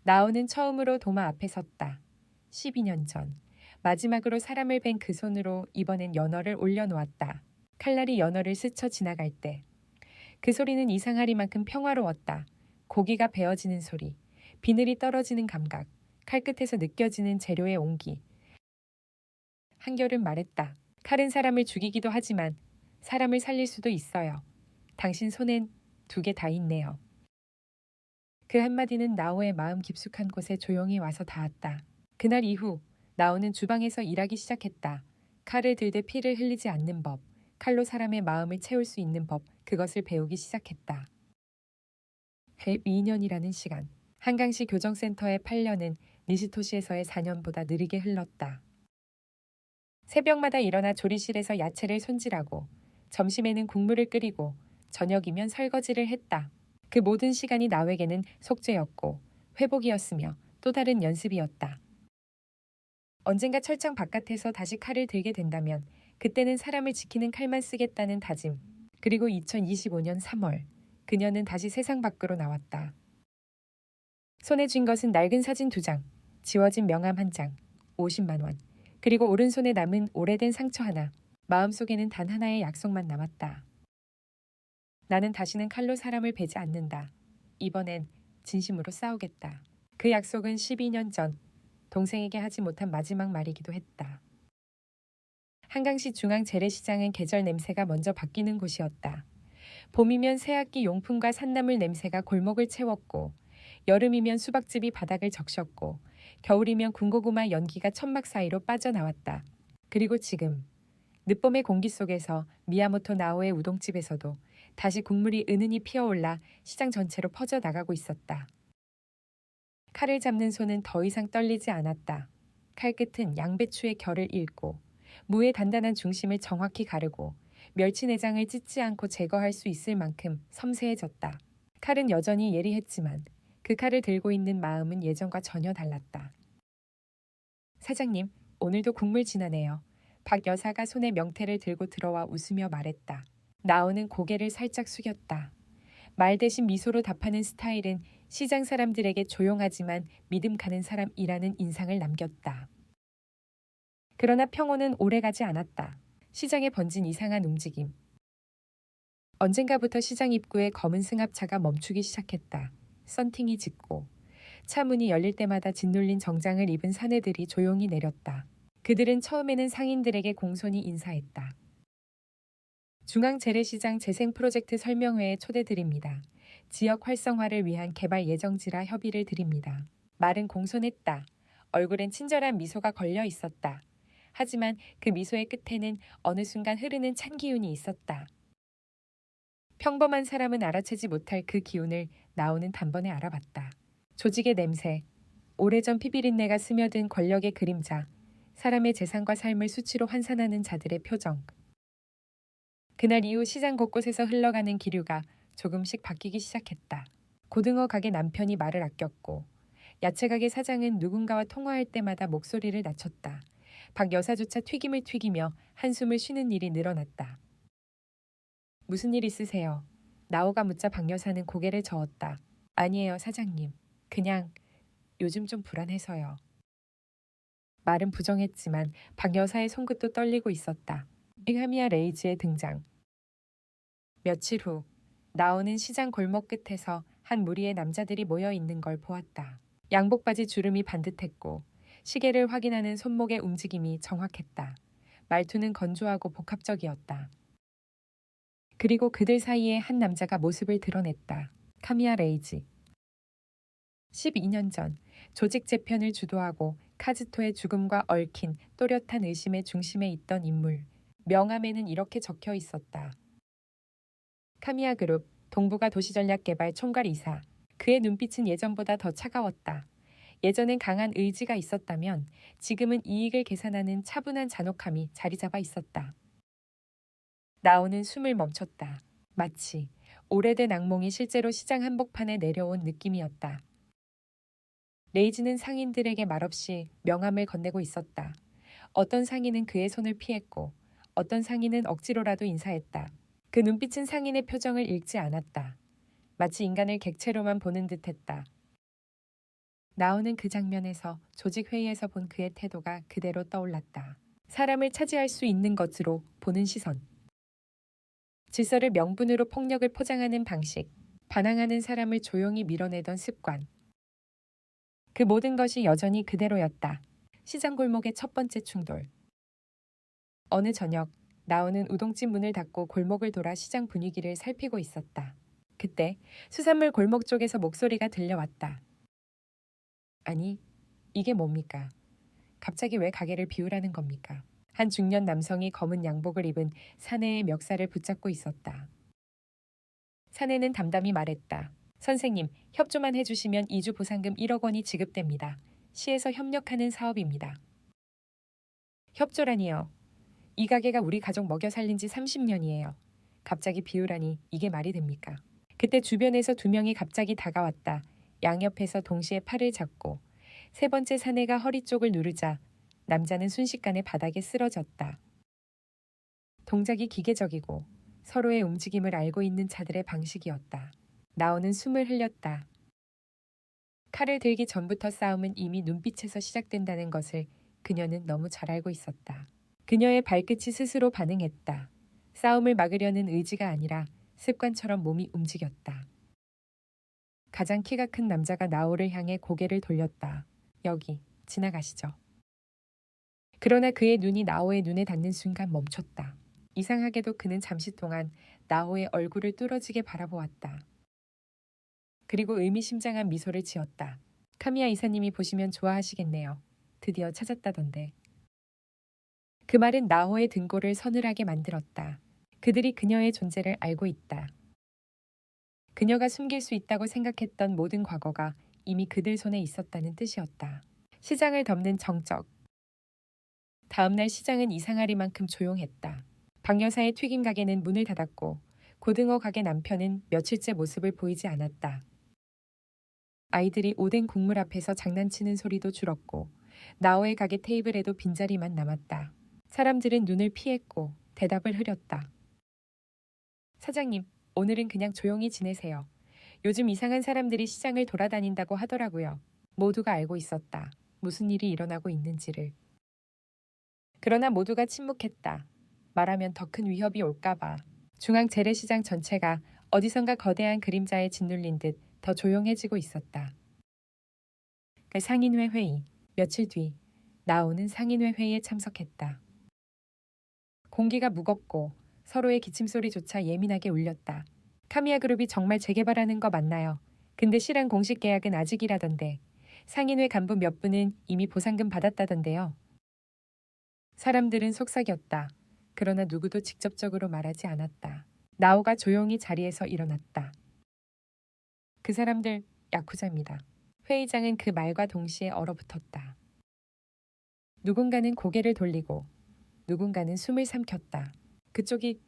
나오는 처음으로 도마 앞에 섰다. 12년 전. 마지막으로 사람을 뵌 그 손으로 이번엔 연어를 올려놓았다. 칼날이 연어를 스쳐 지나갈 때. 그 소리는 이상하리만큼 평화로웠다. 고기가 베어지는 소리, 비늘이 떨어지는 감각, 칼끝에서 느껴지는 재료의 온기. 한결은 말했다. 칼은 사람을 죽이기도 하지만 사람을 살릴 수도 있어요. 당신 손엔 두 개 다 있네요. 그 한마디는 나오의 마음 깊숙한 곳에 조용히 와서 닿았다. 그날 이후 나오는 주방에서 일하기 시작했다. 칼을 들되 피를 흘리지 않는 법, 칼로 사람의 마음을 채울 수 있는 법, 그것을 배우기 시작했다. 2년이라는 시간. 한강시 교정센터의 8년은 니시토시에서의 4년보다 느리게 흘렀다. 새벽마다 일어나 조리실에서 야채를 손질하고 점심에는 국물을 끓이고 저녁이면 설거지를 했다. 그 모든 시간이 나에게는 속죄였고 회복이었으며 또 다른 연습이었다. 언젠가 철장 바깥에서 다시 칼을 들게 된다면 그때는 사람을 지키는 칼만 쓰겠다는 다짐. 그리고 2025년 3월 그녀는 다시 세상 밖으로 나왔다. 손에 쥔 것은 낡은 사진 2장, 지워진 명함 1장, 50만 원. 그리고 오른손에 남은 오래된 상처 하나. 마음속에는 단 하나의 약속만 남았다. 나는 다시는 칼로 사람을 베지 않는다. 이번엔 진심으로 싸우겠다. 그 약속은 12년 전 동생에게 하지 못한 마지막 말이기도 했다. 한강시 중앙 재래시장은 계절 냄새가 먼저 바뀌는 곳이었다. 봄이면 새학기 용품과 산나물 냄새가 골목을 채웠고 여름이면 수박즙이 바닥을 적셨고 겨울이면 군고구마 연기가 천막 사이로 빠져나왔다. 그리고 지금 늦봄의 공기 속에서 미야모토 나오의 우동집에서도 다시 국물이 은은히 피어올라 시장 전체로 퍼져나가고 있었다. 칼을 잡는 손은 더 이상 떨리지 않았다. 칼끝은 양배추의 결을 읽고 무의 단단한 중심을 정확히 가르고 멸치 내장을 찢지 않고 제거할 수 있을 만큼 섬세해졌다. 칼은 여전히 예리했지만 그 칼을 들고 있는 마음은 예전과 전혀 달랐다. 사장님, 오늘도 국물 진하네요. 박 여사가 손에 명태를 들고 들어와 웃으며 말했다. 나오는 고개를 살짝 숙였다. 말 대신 미소로 답하는 스타일은 시장 사람들에게 조용하지만 믿음 가는 사람이라는 인상을 남겼다. 그러나 평온은 오래가지 않았다. 시장에 번진 이상한 움직임. 언젠가부터 시장 입구에 검은 승합차가 멈추기 시작했다. 썬팅이 짙고 차 문이 열릴 때마다 짓눌린 정장을 입은 사내들이 조용히 내렸다. 그들은 처음에는 상인들에게 공손히 인사했다. 중앙재래시장 재생 프로젝트 설명회에 초대드립니다. 지역 활성화를 위한 개발 예정지라 협의를 드립니다. 말은 공손했다. 얼굴엔 친절한 미소가 걸려 있었다. 하지만 그 미소의 끝에는 어느 순간 흐르는 찬 기운이 있었다. 평범한 사람은 알아채지 못할 그 기운을 나오는 단번에 알아봤다. 조직의 냄새, 오래전 피비린내가 스며든 권력의 그림자, 사람의 재산과 삶을 수치로 환산하는 자들의 표정. 그날 이후 시장 곳곳에서 흘러가는 기류가 조금씩 바뀌기 시작했다. 고등어 가게 남편이 말을 아꼈고 야채 가게 사장은 누군가와 통화할 때마다 목소리를 낮췄다. 박 여사조차 튀김을 튀기며 한숨을 쉬는 일이 늘어났다. 무슨 일 있으세요? 나오가 묻자 박 여사는 고개를 저었다. 아니에요, 사장님. 그냥 요즘 좀 불안해서요. 말은 부정했지만 박 여사의 손끝도 떨리고 있었다. 카미야 레이즈의 등장. 며칠 후 나오는 시장 골목 끝에서 한 무리의 남자들이 모여 있는 걸 보았다. 양복바지 주름이 반듯했고 시계를 확인하는 손목의 움직임이 정확했다. 말투는 건조하고 복합적이었다. 그리고 그들 사이에 한 남자가 모습을 드러냈다. 카미야 레이즈. 12년 전 조직 재편을 주도하고 카즈토의 죽음과 얽힌 또렷한 의심의 중심에 있던 인물. 명함에는 이렇게 적혀 있었다. 카미야 그룹 동부가 도시전략개발 총괄이사. 그의 눈빛은 예전보다 더 차가웠다. 예전엔 강한 의지가 있었다면 지금은 이익을 계산하는 차분한 잔혹함이 자리 잡아 있었다. 나오는 숨을 멈췄다. 마치 오래된 악몽이 실제로 시장 한복판에 내려온 느낌이었다. 레이즈는 상인들에게 말없이 명함을 건네고 있었다. 어떤 상인은 그의 손을 피했고 어떤 상인은 억지로라도 인사했다. 그 눈빛은 상인의 표정을 읽지 않았다. 마치 인간을 객체로만 보는 듯했다. 나오는 그 장면에서 조직회의에서 본 그의 태도가 그대로 떠올랐다. 사람을 차지할 수 있는 것으로 보는 시선. 질서를 명분으로 폭력을 포장하는 방식. 반항하는 사람을 조용히 밀어내던 습관. 그 모든 것이 여전히 그대로였다. 시장 골목의 첫 번째 충돌. 어느 저녁, 나오는 우동집 문을 닫고 골목을 돌아 시장 분위기를 살피고 있었다. 그때 수산물 골목 쪽에서 목소리가 들려왔다. 아니, 이게 뭡니까? 갑자기 왜 가게를 비우라는 겁니까? 한 중년 남성이 검은 양복을 입은 사내의 멱살을 붙잡고 있었다. 사내는 담담히 말했다. 선생님, 협조만 해주시면 2주 보상금 1억 원이 지급됩니다. 시에서 협력하는 사업입니다. 협조라니요. 이 가게가 우리 가족 먹여 살린 지 30년이에요. 갑자기 비우라니 이게 말이 됩니까? 그때 주변에서 두 명이 갑자기 다가왔다. 양옆에서 동시에 팔을 잡고 세 번째 사내가 허리 쪽을 누르자 남자는 순식간에 바닥에 쓰러졌다. 동작이 기계적이고 서로의 움직임을 알고 있는 자들의 방식이었다. 나오는 숨을 흘렸다. 칼을 들기 전부터 싸움은 이미 눈빛에서 시작된다는 것을 그녀는 너무 잘 알고 있었다. 그녀의 발끝이 스스로 반응했다. 싸움을 막으려는 의지가 아니라 습관처럼 몸이 움직였다. 가장 키가 큰 남자가 나오를 향해 고개를 돌렸다. 여기, 지나가시죠. 그러나 그의 눈이 나오의 눈에 닿는 순간 멈췄다. 이상하게도 그는 잠시 동안 나오의 얼굴을 뚫어지게 바라보았다. 그리고 의미심장한 미소를 지었다. 카미야 이사님이 보시면 좋아하시겠네요. 드디어 찾았다던데. 그 말은 나오의 등골을 서늘하게 만들었다. 그들이 그녀의 존재를 알고 있다. 그녀가 숨길 수 있다고 생각했던 모든 과거가 이미 그들 손에 있었다는 뜻이었다. 시장을 덮는 정적. 다음 날 시장은 이상하리만큼 조용했다. 박 여사의 튀김 가게는 문을 닫았고 고등어 가게 남편은 며칠째 모습을 보이지 않았다. 아이들이 오뎅 국물 앞에서 장난치는 소리도 줄었고 나오의 가게 테이블에도 빈자리만 남았다. 사람들은 눈을 피했고 대답을 흐렸다. 사장님, 오늘은 그냥 조용히 지내세요. 요즘 이상한 사람들이 시장을 돌아다닌다고 하더라고요. 모두가 알고 있었다. 무슨 일이 일어나고 있는지를. 그러나 모두가 침묵했다. 말하면 더 큰 위협이 올까봐. 중앙 재래시장 전체가 어디선가 거대한 그림자에 짓눌린 듯 더 조용해지고 있었다. 그 상인회 회의. 며칠 뒤 나오는 상인회 회의에 참석했다. 공기가 무겁고 서로의 기침소리조차 예민하게 울렸다. 카미야 그룹이 정말 재개발하는 거 맞나요? 근데 실행 공식 계약은 아직이라던데. 상인회 간부 몇 분은 이미 보상금 받았다던데요. 사람들은 속삭였다. 그러나 누구도 직접적으로 말하지 않았다. 나오가 조용히 자리에서 일어났다. 그 사람들 야쿠자입니다. 회의장은 그 말과 동시에 얼어붙었다. 누군가는 고개를 돌리고 누군가는 숨을 삼켰다. 그쪽이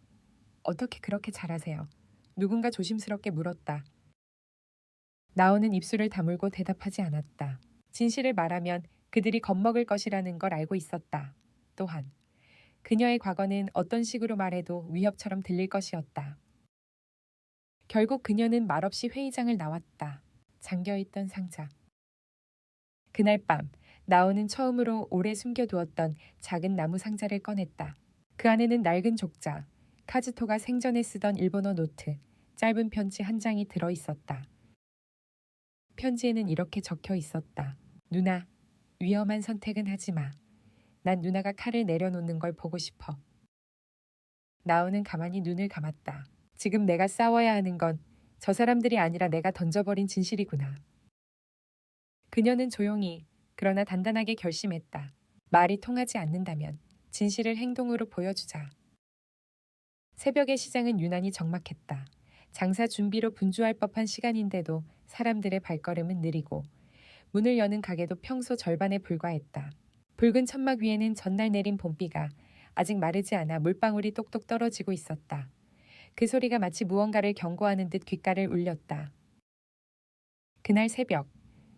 어떻게 그렇게 잘하세요? 누군가 조심스럽게 물었다. 나오는 입술을 다물고 대답하지 않았다. 진실을 말하면 그들이 겁먹을 것이라는 걸 알고 있었다. 또한 그녀의 과거는 어떤 식으로 말해도 위협처럼 들릴 것이었다. 결국 그녀는 말없이 회의장을 나왔다. 잠겨있던 상자. 그날 밤 나오는 처음으로 오래 숨겨두었던 작은 나무 상자를 꺼냈다. 그 안에는 낡은 족자, 카즈토가 생전에 쓰던 일본어 노트, 짧은 편지 한 장이 들어있었다. 편지에는 이렇게 적혀 있었다. 누나, 위험한 선택은 하지 마. 난 누나가 칼을 내려놓는 걸 보고 싶어. 나오는 가만히 눈을 감았다. 지금 내가 싸워야 하는 건 저 사람들이 아니라 내가 던져버린 진실이구나. 그녀는 조용히 그러나 단단하게 결심했다. 말이 통하지 않는다면 진실을 행동으로 보여주자. 새벽의 시장은 유난히 적막했다. 장사 준비로 분주할 법한 시간인데도 사람들의 발걸음은 느리고 문을 여는 가게도 평소 절반에 불과했다. 붉은 천막 위에는 전날 내린 봄비가 아직 마르지 않아 물방울이 똑똑 떨어지고 있었다. 그 소리가 마치 무언가를 경고하는 듯 귓가를 울렸다. 그날 새벽,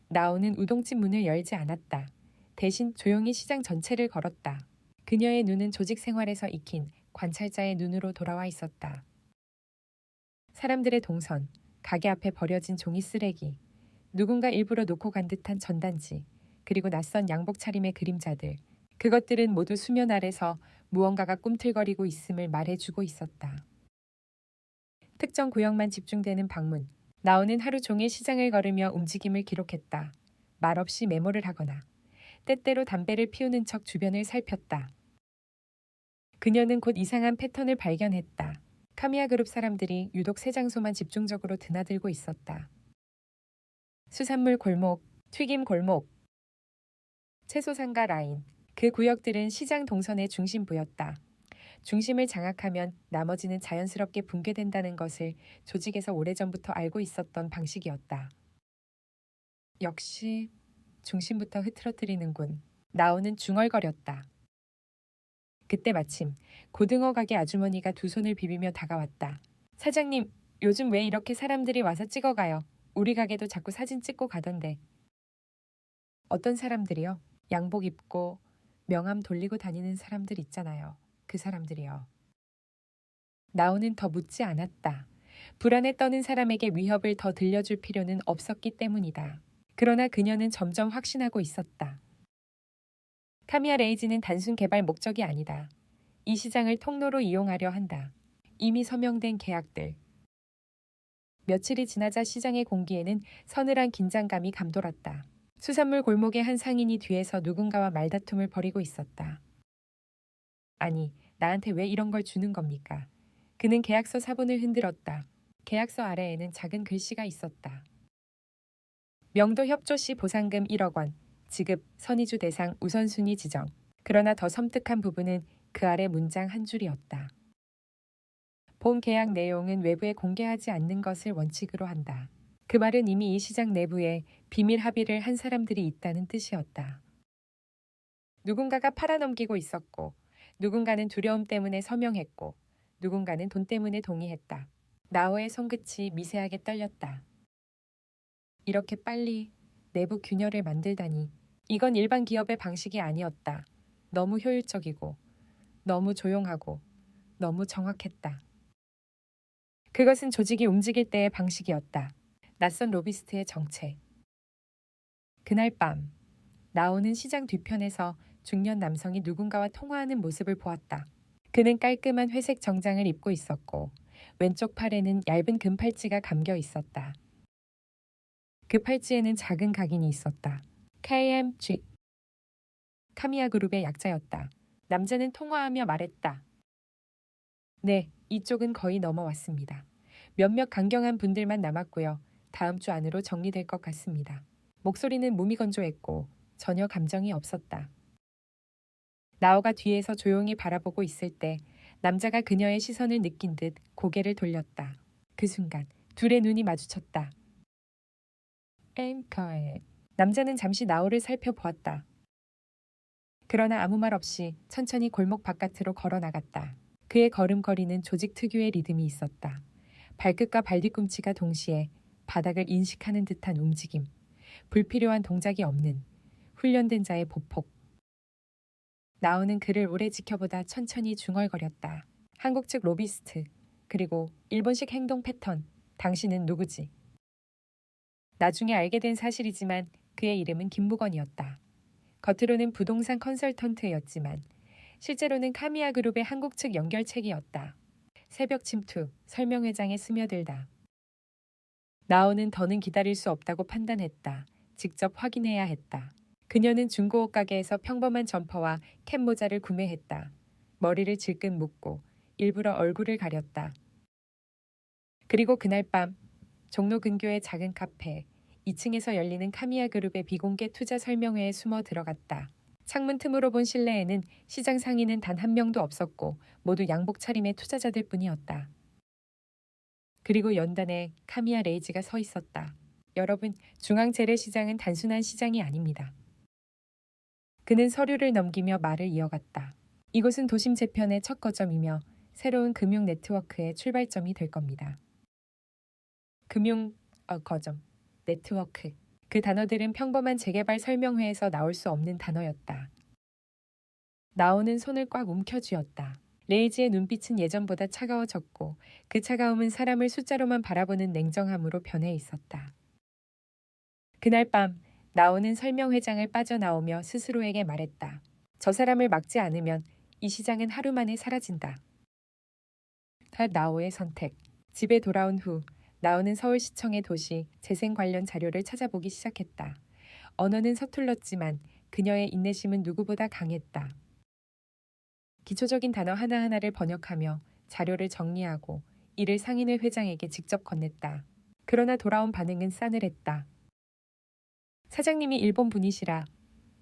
나오는 우동집 문을 열지 않았다. 대신 조용히 시장 전체를 걸었다. 그녀의 눈은 조직 생활에서 익힌 관찰자의 눈으로 돌아와 있었다. 사람들의 동선, 가게 앞에 버려진 종이 쓰레기, 누군가 일부러 놓고 간 듯한 전단지, 그리고 낯선 양복 차림의 그림자들. 그것들은 모두 수면 아래서 무언가가 꿈틀거리고 있음을 말해주고 있었다. 특정 구역만 집중되는 방문. 나오는 하루 종일 시장을 걸으며 움직임을 기록했다. 말없이 메모를 하거나 때때로 담배를 피우는 척 주변을 살폈다. 그녀는 곧 이상한 패턴을 발견했다. 카미야 그룹 사람들이 유독 세 장소만 집중적으로 드나들고 있었다. 수산물 골목, 튀김 골목, 채소 상가 라인. 그 구역들은 시장 동선의 중심부였다. 중심을 장악하면 나머지는 자연스럽게 붕괴된다는 것을 조직에서 오래전부터 알고 있었던 방식이었다. 역시 중심부터 흐트러뜨리는군. 나오는 중얼거렸다. 그때 마침 고등어 가게 아주머니가 두 손을 비비며 다가왔다. 사장님, 요즘 왜 이렇게 사람들이 와서 찍어가요? 우리 가게도 자꾸 사진 찍고 가던데. 어떤 사람들이요? 양복 입고 명함 돌리고 다니는 사람들 있잖아요. 그 사람들이요. 나오는 더 묻지 않았다. 불안에 떠는 사람에게 위협을 더 들려줄 필요는 없었기 때문이다. 그러나 그녀는 점점 확신하고 있었다. 카미야 레이지는 단순 개발 목적이 아니다. 이 시장을 통로로 이용하려 한다. 이미 서명된 계약들. 며칠이 지나자 시장의 공기에는 서늘한 긴장감이 감돌았다. 수산물 골목의 한 상인이 뒤에서 누군가와 말다툼을 벌이고 있었다. 아니, 나한테 왜 이런 걸 주는 겁니까? 그는 계약서 사본을 흔들었다. 계약서 아래에는 작은 글씨가 있었다. 명도 협조 시 보상금 1억 원, 지급 선의주 대상 우선순위 지정. 그러나 더 섬뜩한 부분은 그 아래 문장 한 줄이었다. 본 계약 내용은 외부에 공개하지 않는 것을 원칙으로 한다. 그 말은 이미 이 시장 내부에 비밀 합의를 한 사람들이 있다는 뜻이었다. 누군가가 팔아넘기고 있었고, 누군가는 두려움 때문에 서명했고, 누군가는 돈 때문에 동의했다. 나오의 손끝이 미세하게 떨렸다. 이렇게 빨리 내부 균열을 만들다니. 이건 일반 기업의 방식이 아니었다. 너무 효율적이고, 너무 조용하고, 너무 정확했다. 그것은 조직이 움직일 때의 방식이었다. 낯선 로비스트의 정체. 그날 밤, 나오는 시장 뒤편에서 중년 남성이 누군가와 통화하는 모습을 보았다. 그는 깔끔한 회색 정장을 입고 있었고 왼쪽 팔에는 얇은 금팔찌가 감겨 있었다. 그 팔찌에는 작은 각인이 있었다. KMG. 카미야 그룹의 약자였다. 남자는 통화하며 말했다. 네, 이쪽은 거의 넘어왔습니다. 몇몇 강경한 분들만 남았고요. 다음 주 안으로 정리될 것 같습니다. 목소리는 무미건조했고 전혀 감정이 없었다. 나오가 뒤에서 조용히 바라보고 있을 때 남자가 그녀의 시선을 느낀 듯 고개를 돌렸다. 그 순간 둘의 눈이 마주쳤다. 앵커에 남자는 잠시 나오를 살펴보았다. 그러나 아무 말 없이 천천히 골목 바깥으로 걸어 나갔다. 그의 걸음걸이는 조직 특유의 리듬이 있었다. 발끝과 발뒤꿈치가 동시에 바닥을 인식하는 듯한 움직임. 불필요한 동작이 없는 훈련된 자의 보폭. 나오는 그를 오래 지켜보다 천천히 중얼거렸다. 한국 측 로비스트, 그리고 일본식 행동 패턴. 당신은 누구지? 나중에 알게 된 사실이지만 그의 이름은 김무건이었다. 겉으로는 부동산 컨설턴트였지만 실제로는 카미야 그룹의 한국 측 연결책이었다. 새벽 침투, 설명회장에 스며들다. 나오는 더는 기다릴 수 없다고 판단했다. 직접 확인해야 했다. 그녀는 중고옷 가게에서 평범한 점퍼와 캡 모자를 구매했다. 머리를 질끈 묶고 일부러 얼굴을 가렸다. 그리고 그날 밤 종로 근교의 작은 카페 2층에서 열리는 카미야 그룹의 비공개 투자 설명회에 숨어 들어갔다. 창문 틈으로 본 실내에는 시장 상인은 단 한 명도 없었고 모두 양복 차림의 투자자들 뿐이었다. 그리고 연단에 카미야 레이지가 서 있었다. 여러분, 중앙재래시장은 단순한 시장이 아닙니다. 그는 서류를 넘기며 말을 이어갔다. 이곳은 도심 재편의 첫 거점이며 새로운 금융 네트워크의 출발점이 될 겁니다. 거점, 네트워크. 그 단어들은 평범한 재개발 설명회에서 나올 수 없는 단어였다. 나오는 손을 꽉 움켜쥐었다. 레이지의 눈빛은 예전보다 차가워졌고 그 차가움은 사람을 숫자로만 바라보는 냉정함으로 변해 있었다. 그날 밤 나오는 설명회장을 빠져나오며 스스로에게 말했다. 저 사람을 막지 않으면 이 시장은 하루 만에 사라진다. 다 나오의 선택. 집에 돌아온 후 나오는 서울시청의 도시 재생 관련 자료를 찾아보기 시작했다. 언어는 서툴렀지만 그녀의 인내심은 누구보다 강했다. 기초적인 단어 하나하나를 번역하며 자료를 정리하고 이를 상인회 회장에게 직접 건넸다. 그러나 돌아온 반응은 싸늘했다. 사장님이 일본 분이시라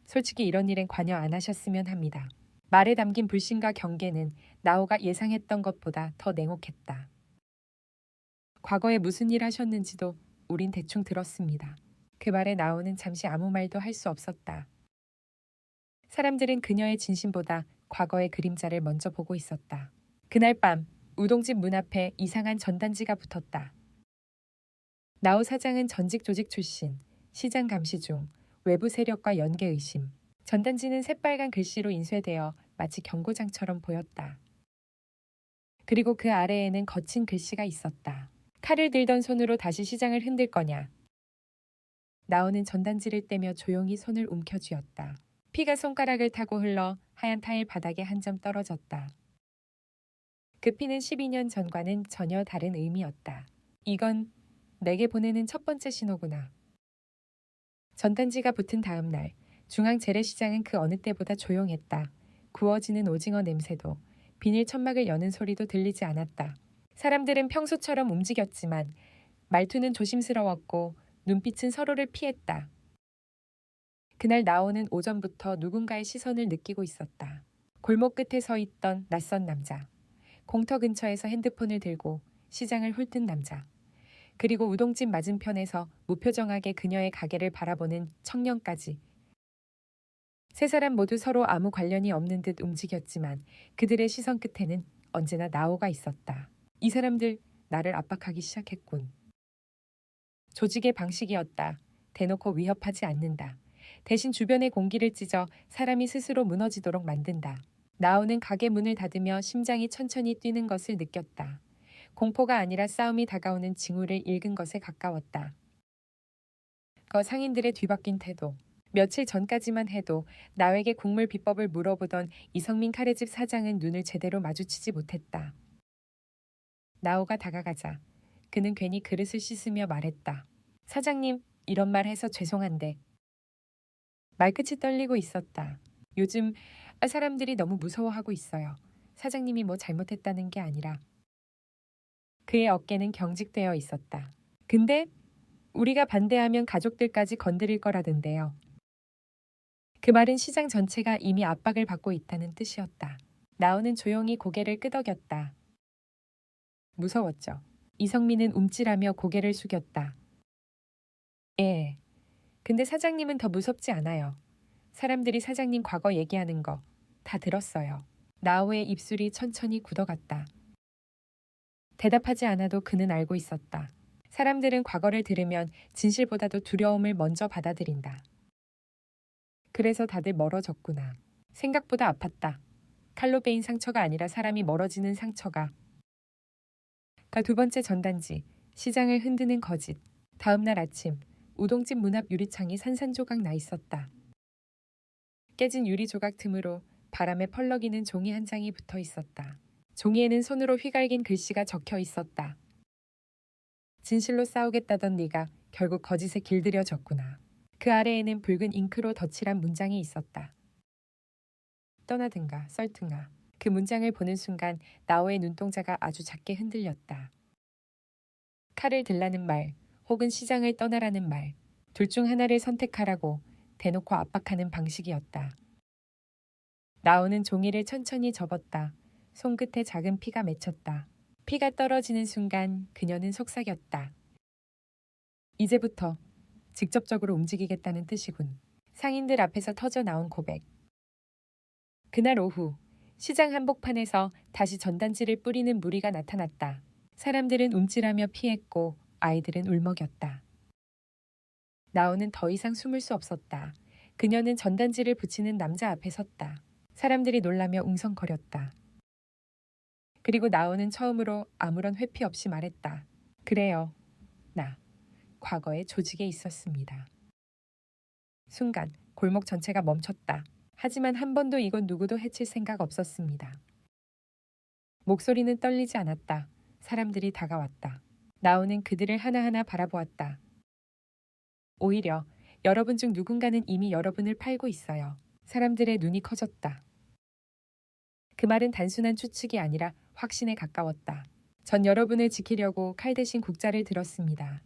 솔직히 이런 일엔 관여 안 하셨으면 합니다. 말에 담긴 불신과 경계는 나오가 예상했던 것보다 더 냉혹했다. 과거에 무슨 일 하셨는지도 우린 대충 들었습니다. 그 말에 나오는 잠시 아무 말도 할 수 없었다. 사람들은 그녀의 진심보다 과거의 그림자를 먼저 보고 있었다. 그날 밤 우동집 문 앞에 이상한 전단지가 붙었다. 나오 사장은 전직 조직 출신, 시장 감시 중, 외부 세력과 연계 의심. 전단지는 새빨간 글씨로 인쇄되어 마치 경고장처럼 보였다. 그리고 그 아래에는 거친 글씨가 있었다. 칼을 들던 손으로 다시 시장을 흔들 거냐. 나오는 전단지를 떼며 조용히 손을 움켜쥐었다. 피가 손가락을 타고 흘러 하얀 타일 바닥에 한 점 떨어졌다. 그 피는 12년 전과는 전혀 다른 의미였다. 이건 내게 보내는 첫 번째 신호구나. 전단지가 붙은 다음 날 중앙 재래시장은 그 어느 때보다 조용했다. 구워지는 오징어 냄새도 비닐 천막을 여는 소리도 들리지 않았다. 사람들은 평소처럼 움직였지만 말투는 조심스러웠고 눈빛은 서로를 피했다. 그날 나오는 오전부터 누군가의 시선을 느끼고 있었다. 골목 끝에 서 있던 낯선 남자, 공터 근처에서 핸드폰을 들고 시장을 훑은 남자, 그리고 우동집 맞은편에서 무표정하게 그녀의 가게를 바라보는 청년까지. 세 사람 모두 서로 아무 관련이 없는 듯 움직였지만 그들의 시선 끝에는 언제나 나오가 있었다. 이 사람들 나를 압박하기 시작했군. 조직의 방식이었다. 대놓고 위협하지 않는다. 대신 주변의 공기를 찢어 사람이 스스로 무너지도록 만든다. 나오는 가게 문을 닫으며 심장이 천천히 뛰는 것을 느꼈다. 공포가 아니라 싸움이 다가오는 징후를 읽은 것에 가까웠다. 상인들의 뒤바뀐 태도. 며칠 전까지만 해도 나에게 국물 비법을 물어보던 이성민 카레집 사장은 눈을 제대로 마주치지 못했다. 나오가 다가가자 그는 괜히 그릇을 씻으며 말했다. 사장님, 이런 말 해서 죄송한데. 말끝이 떨리고 있었다. 요즘 사람들이 너무 무서워하고 있어요. 사장님이 뭐 잘못했다는 게 아니라. 그의 어깨는 경직되어 있었다. 근데 우리가 반대하면 가족들까지 건드릴 거라던데요. 그 말은 시장 전체가 이미 압박을 받고 있다는 뜻이었다. 나오는 조용히 고개를 끄덕였다. 무서웠죠. 이성민은 움찔하며 고개를 숙였다. 예. 근데 사장님은 더 무섭지 않아요. 사람들이 사장님 과거 얘기하는 거 다 들었어요. 나오의 입술이 천천히 굳어갔다. 대답하지 않아도 그는 알고 있었다. 사람들은 과거를 들으면 진실보다도 두려움을 먼저 받아들인다. 그래서 다들 멀어졌구나. 생각보다 아팠다. 칼로 베인 상처가 아니라 사람이 멀어지는 상처가. 두 번째 전단지, 시장을 흔드는 거짓. 다음 날 아침, 우동집 문 앞 유리창이 산산조각 나 있었다. 깨진 유리 조각 틈으로 바람에 펄럭이는 종이 한 장이 붙어 있었다. 종이에는 손으로 휘갈긴 글씨가 적혀 있었다. 진실로 싸우겠다던 네가 결국 거짓에 길들여졌구나. 그 아래에는 붉은 잉크로 덧칠한 문장이 있었다. 떠나든가 썰든가. 그 문장을 보는 순간 나오의 눈동자가 아주 작게 흔들렸다. 칼을 들라는 말, 혹은 시장을 떠나라는 말, 둘 중 하나를 선택하라고 대놓고 압박하는 방식이었다. 나오는 종이를 천천히 접었다. 손끝에 작은 피가 맺혔다. 피가 떨어지는 순간 그녀는 속삭였다. 이제부터 직접적으로 움직이겠다는 뜻이군. 상인들 앞에서 터져 나온 고백. 그날 오후 시장 한복판에서 다시 전단지를 뿌리는 무리가 나타났다. 사람들은 움찔하며 피했고 아이들은 울먹였다. 나오는 더 이상 숨을 수 없었다. 그녀는 전단지를 붙이는 남자 앞에 섰다. 사람들이 놀라며 웅성거렸다. 그리고 나오는 처음으로 아무런 회피 없이 말했다. 그래요. 나 과거에 조직에 있었습니다. 순간 골목 전체가 멈췄다. 하지만 한 번도 이건 누구도 해칠 생각 없었습니다. 목소리는 떨리지 않았다. 사람들이 다가왔다. 나오는 그들을 하나하나 바라보았다. 오히려 여러분 중 누군가는 이미 여러분을 팔고 있어요. 사람들의 눈이 커졌다. 그 말은 단순한 추측이 아니라 확신에 가까웠다. 전 여러분을 지키려고 칼 대신 국자를 들었습니다.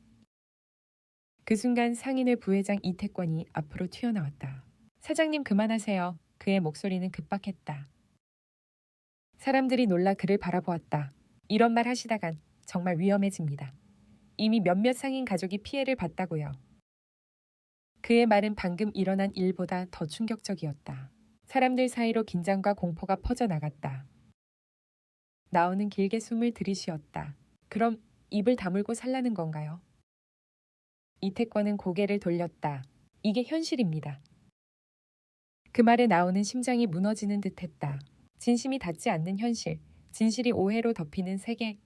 그 순간 상인회 부회장 이태권이 앞으로 튀어나왔다. 사장님 그만하세요. 그의 목소리는 급박했다. 사람들이 놀라 그를 바라보았다. 이런 말 하시다간 정말 위험해집니다. 이미 몇몇 상인 가족이 피해를 봤다고요. 그의 말은 방금 일어난 일보다 더 충격적이었다. 사람들 사이로 긴장과 공포가 퍼져나갔다. 나오는 길게 숨을 들이쉬었다. 그럼 입을 다물고 살라는 건가요? 이태권은 고개를 돌렸다. 이게 현실입니다. 그 말에 나오는 심장이 무너지는 듯했다. 진심이 닿지 않는 현실, 진실이 오해로 덮이는 세계.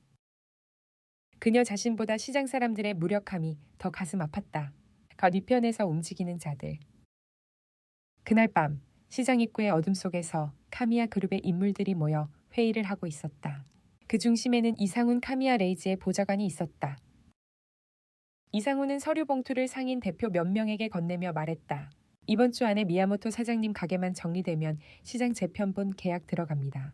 그녀 자신보다 시장 사람들의 무력함이 더 가슴 아팠다. 겉위편에서 움직이는 자들. 그날 밤 시장 입구의 어둠 속에서 카미야 그룹의 인물들이 모여 회의를 하고 있었다. 그 중심에는 이상훈 카미야 레이즈의 보좌관이 있었다. 이상훈은 서류 봉투를 상인 대표 몇 명에게 건네며 말했다. 이번 주 안에 미야모토 사장님 가게만 정리되면 시장 재편본 계약 들어갑니다.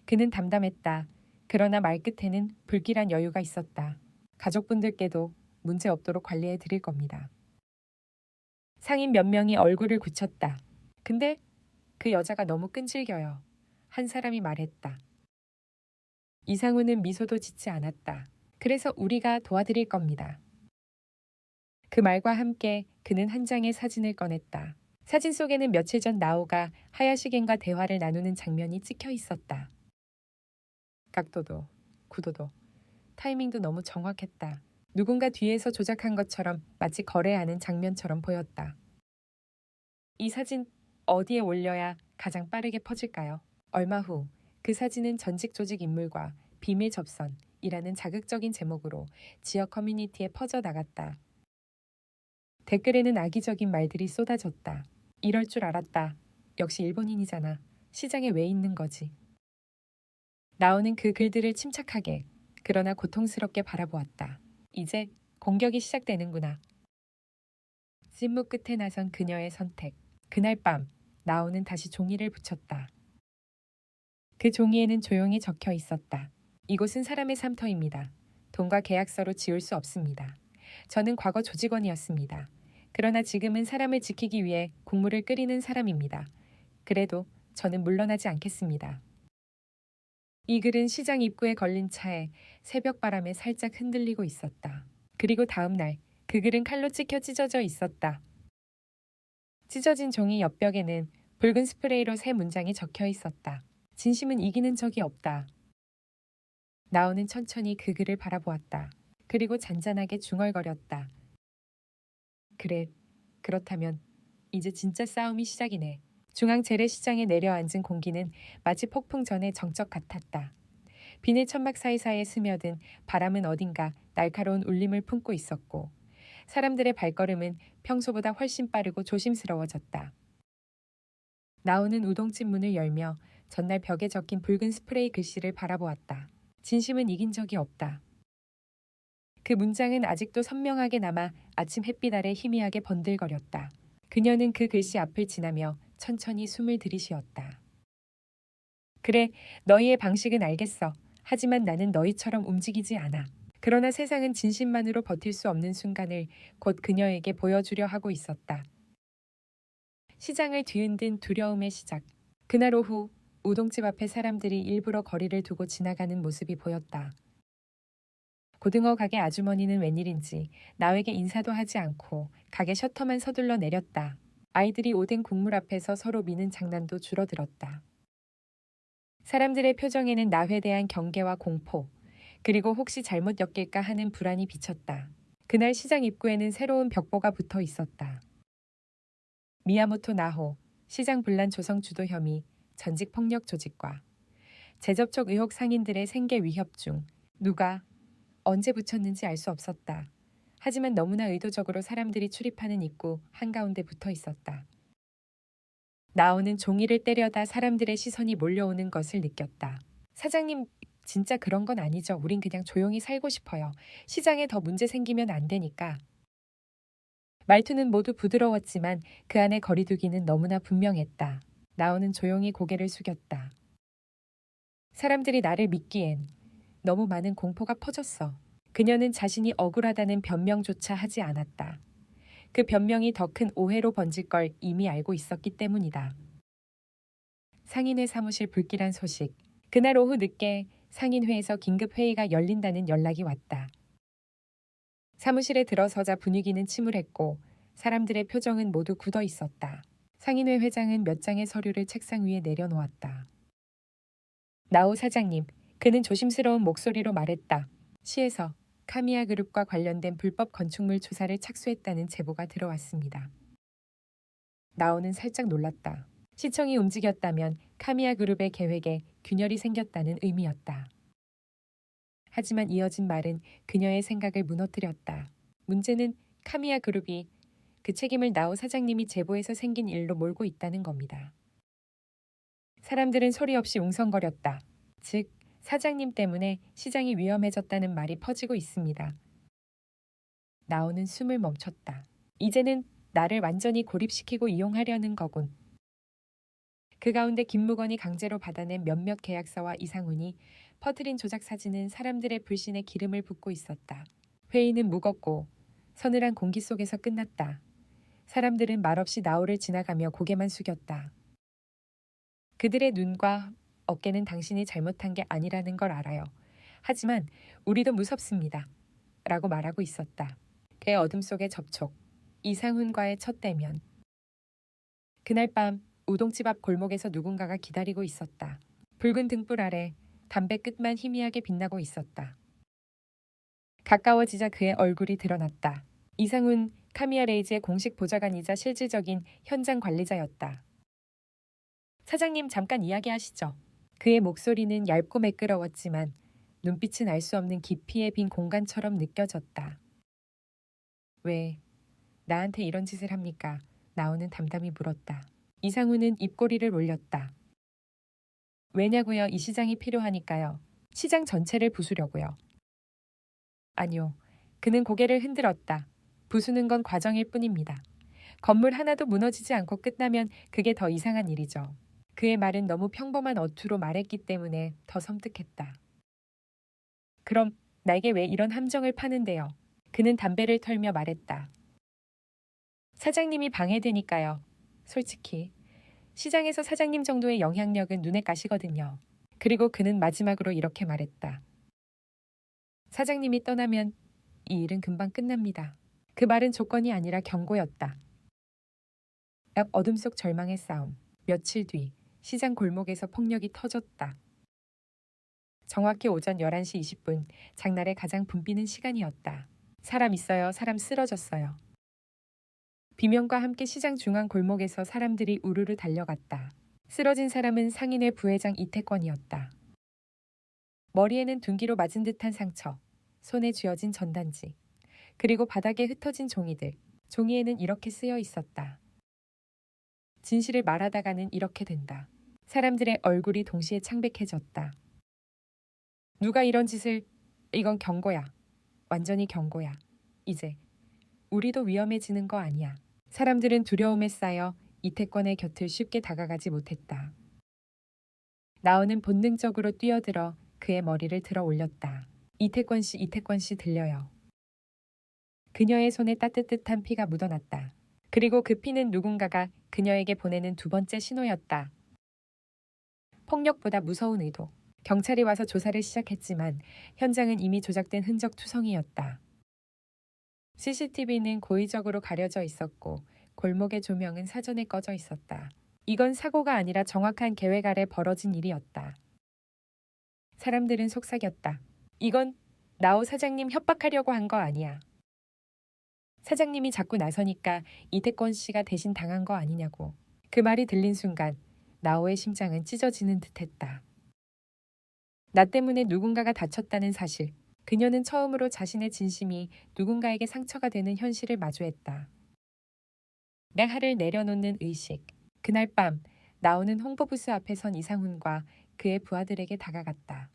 그는 담담했다. 그러나 말끝에는 불길한 여유가 있었다. 가족분들께도 문제 없도록 관리해 드릴 겁니다. 상인 몇 명이 얼굴을 굳혔다. 근데 그 여자가 너무 끈질겨요. 한 사람이 말했다. 이상훈은 미소도 짓지 않았다. 그래서 우리가 도와드릴 겁니다. 그 말과 함께 그는 한 장의 사진을 꺼냈다. 사진 속에는 며칠 전 나오가 하야시겐과 대화를 나누는 장면이 찍혀 있었다. 각도도, 구도도, 타이밍도 너무 정확했다. 누군가 뒤에서 조작한 것처럼 마치 거래하는 장면처럼 보였다. 이 사진 어디에 올려야 가장 빠르게 퍼질까요? 얼마 후 그 사진은 전직 조직 인물과 비밀 접선이라는 자극적인 제목으로 지역 커뮤니티에 퍼져나갔다. 댓글에는 악의적인 말들이 쏟아졌다. 이럴 줄 알았다. 역시 일본인이잖아. 시장에 왜 있는 거지? 나오는 그 글들을 침착하게 그러나 고통스럽게 바라보았다. 이제 공격이 시작되는구나. 침묵 끝에 나선 그녀의 선택. 그날 밤 나오는 다시 종이를 붙였다. 그 종이에는 조용히 적혀 있었다. 이곳은 사람의 삶터입니다. 돈과 계약서로 지울 수 없습니다. 저는 과거 조직원이었습니다. 그러나 지금은 사람을 지키기 위해 국물을 끓이는 사람입니다. 그래도 저는 물러나지 않겠습니다. 이 글은 시장 입구에 걸린 차에 새벽 바람에 살짝 흔들리고 있었다. 그리고 다음 날 그 글은 칼로 찍혀 찢어져 있었다. 찢어진 종이 옆벽에는 붉은 스프레이로 세 문장이 적혀 있었다. 진심은 이기는 적이 없다. 나오는 천천히 그 글을 바라보았다. 그리고 잔잔하게 중얼거렸다. 그래, 그렇다면 이제 진짜 싸움이 시작이네. 중앙 재래시장에 내려앉은 공기는 마치 폭풍 전의 정적 같았다. 비늘 천막 사이사이에 스며든 바람은 어딘가 날카로운 울림을 품고 있었고 사람들의 발걸음은 평소보다 훨씬 빠르고 조심스러워졌다. 나오는 우동집 문을 열며 전날 벽에 적힌 붉은 스프레이 글씨를 바라보았다. 진심은 이긴 적이 없다. 그 문장은 아직도 선명하게 남아 아침 햇빛 아래 희미하게 번들거렸다. 그녀는 그 글씨 앞을 지나며 천천히 숨을 들이쉬었다. 그래, 너희의 방식은 알겠어. 하지만 나는 너희처럼 움직이지 않아. 그러나 세상은 진심만으로 버틸 수 없는 순간을 곧 그녀에게 보여주려 하고 있었다. 시장을 뒤흔든 두려움의 시작. 그날 오후 우동집 앞에 사람들이 일부러 거리를 두고 지나가는 모습이 보였다. 고등어 가게 아주머니는 웬일인지 나에게 인사도 하지 않고 가게 셔터만 서둘러 내렸다. 아이들이 오뎅 국물 앞에서 서로 미는 장난도 줄어들었다. 사람들의 표정에는 나회에 대한 경계와 공포, 그리고 혹시 잘못 엮일까 하는 불안이 비쳤다. 그날 시장 입구에는 새로운 벽보가 붙어 있었다. 미야모토 나호, 시장 분란 조성 주도 혐의, 전직 폭력 조직과 재접촉 의혹 상인들의 생계 위협 중 누가 언제 붙였는지 알 수 없었다. 하지만 너무나 의도적으로 사람들이 출입하는 입구 한가운데 붙어 있었다. 나오는 종이를 때려다 사람들의 시선이 몰려오는 것을 느꼈다. 사장님, 진짜 그런 건 아니죠. 우린 그냥 조용히 살고 싶어요. 시장에 더 문제 생기면 안 되니까. 말투는 모두 부드러웠지만 그 안의 거리두기는 너무나 분명했다. 나오는 조용히 고개를 숙였다. 사람들이 나를 믿기엔 너무 많은 공포가 퍼졌어. 그녀는 자신이 억울하다는 변명조차 하지 않았다. 그 변명이 더 큰 오해로 번질 걸 이미 알고 있었기 때문이다. 상인회 사무실 불길한 소식. 그날 오후 늦게 상인회에서 긴급 회의가 열린다는 연락이 왔다. 사무실에 들어서자 분위기는 침울했고 사람들의 표정은 모두 굳어 있었다. 상인회 회장은 몇 장의 서류를 책상 위에 내려놓았다. 나오 사장님, 그는 조심스러운 목소리로 말했다. 시에서 카미야 그룹과 관련된 불법 건축물 조사를 착수했다는 제보가 들어왔습니다. 나오는 살짝 놀랐다. 시청이 움직였다면 카미야 그룹의 계획에 균열이 생겼다는 의미였다. 하지만 이어진 말은 그녀의 생각을 무너뜨렸다. 문제는 카미야 그룹이 그 책임을 나오 사장님이 제보해서 생긴 일로 몰고 있다는 겁니다. 사람들은 소리 없이 웅성거렸다. 즉, 사장님 때문에 시장이 위험해졌다는 말이 퍼지고 있습니다. 나오는 숨을 멈췄다. 이제는 나를 완전히 고립시키고 이용하려는 거군. 그 가운데 김무건이 강제로 받아낸 몇몇 계약서와 이상훈이 퍼뜨린 조작 사진은 사람들의 불신에 기름을 붓고 있었다. 회의는 무겁고 서늘한 공기 속에서 끝났다. 사람들은 말없이 나오를 지나가며 고개만 숙였다. 그들의 눈과 어깨는 당신이 잘못한 게 아니라는 걸 알아요. 하지만 우리도 무섭습니다. 라고 말하고 있었다. 그의 어둠 속의 접촉. 이상훈과의 첫 대면. 그날 밤 우동집 앞 골목에서 누군가가 기다리고 있었다. 붉은 등불 아래 담배 끝만 희미하게 빛나고 있었다. 가까워지자 그의 얼굴이 드러났다. 이상훈 카미야 레이즈의 공식 보좌관이자 실질적인 현장 관리자였다. 사장님, 잠깐 이야기하시죠. 그의 목소리는 얇고 매끄러웠지만 눈빛은 알 수 없는 깊이의 빈 공간처럼 느껴졌다. 왜 나한테 이런 짓을 합니까? 나오는 담담히 물었다. 이상훈은 입꼬리를 올렸다. 왜냐고요? 이 시장이 필요하니까요. 시장 전체를 부수려고요. 아니요. 그는 고개를 흔들었다. 부수는 건 과정일 뿐입니다. 건물 하나도 무너지지 않고 끝나면 그게 더 이상한 일이죠. 그의 말은 너무 평범한 어투로 말했기 때문에 더 섬뜩했다. 그럼 나에게 왜 이런 함정을 파는데요? 그는 담배를 털며 말했다. 사장님이 방해되니까요. 솔직히 시장에서 사장님 정도의 영향력은 눈에 가시거든요. 그리고 그는 마지막으로 이렇게 말했다. 사장님이 떠나면 이 일은 금방 끝납니다. 그 말은 조건이 아니라 경고였다. 앞 어둠 속 절망의 싸움. 며칠 뒤 시장 골목에서 폭력이 터졌다. 정확히 오전 11시 20분, 장날의 가장 붐비는 시간이었다. 사람 있어요. 사람 쓰러졌어요. 비명과 함께 시장 중앙 골목에서 사람들이 우르르 달려갔다. 쓰러진 사람은 상인회 부회장 이태권이었다. 머리에는 둔기로 맞은 듯한 상처, 손에 쥐어진 전단지, 그리고 바닥에 흩어진 종이들. 종이에는 이렇게 쓰여 있었다. 진실을 말하다가는 이렇게 된다. 사람들의 얼굴이 동시에 창백해졌다. 누가 이런 짓을... 이건 경고야. 완전히 경고야. 이제 우리도 위험해지는 거 아니야. 사람들은 두려움에 쌓여 이태권의 곁을 쉽게 다가가지 못했다. 나오는 본능적으로 뛰어들어 그의 머리를 들어 올렸다. 이태권 씨 들려요. 그녀의 손에 따뜻한 피가 묻어났다. 그리고 그 피는 누군가가 그녀에게 보내는 두 번째 신호였다. 폭력보다 무서운 의도. 경찰이 와서 조사를 시작했지만 현장은 이미 조작된 흔적 투성이었다. CCTV는 고의적으로 가려져 있었고 골목의 조명은 사전에 꺼져 있었다. 이건 사고가 아니라 정확한 계획 아래 벌어진 일이었다. 사람들은 속삭였다. 이건 나오 사장님 협박하려고 한 거 아니야. 사장님이 자꾸 나서니까 이태권 씨가 대신 당한 거 아니냐고. 그 말이 들린 순간 나오의 심장은 찢어지는 듯했다. 나 때문에 누군가가 다쳤다는 사실. 그녀는 처음으로 자신의 진심이 누군가에게 상처가 되는 현실을 마주했다. 맹하를 내려놓는 의식. 그날 밤 나오는 홍보부스 앞에 선 이상훈과 그의 부하들에게 다가갔다.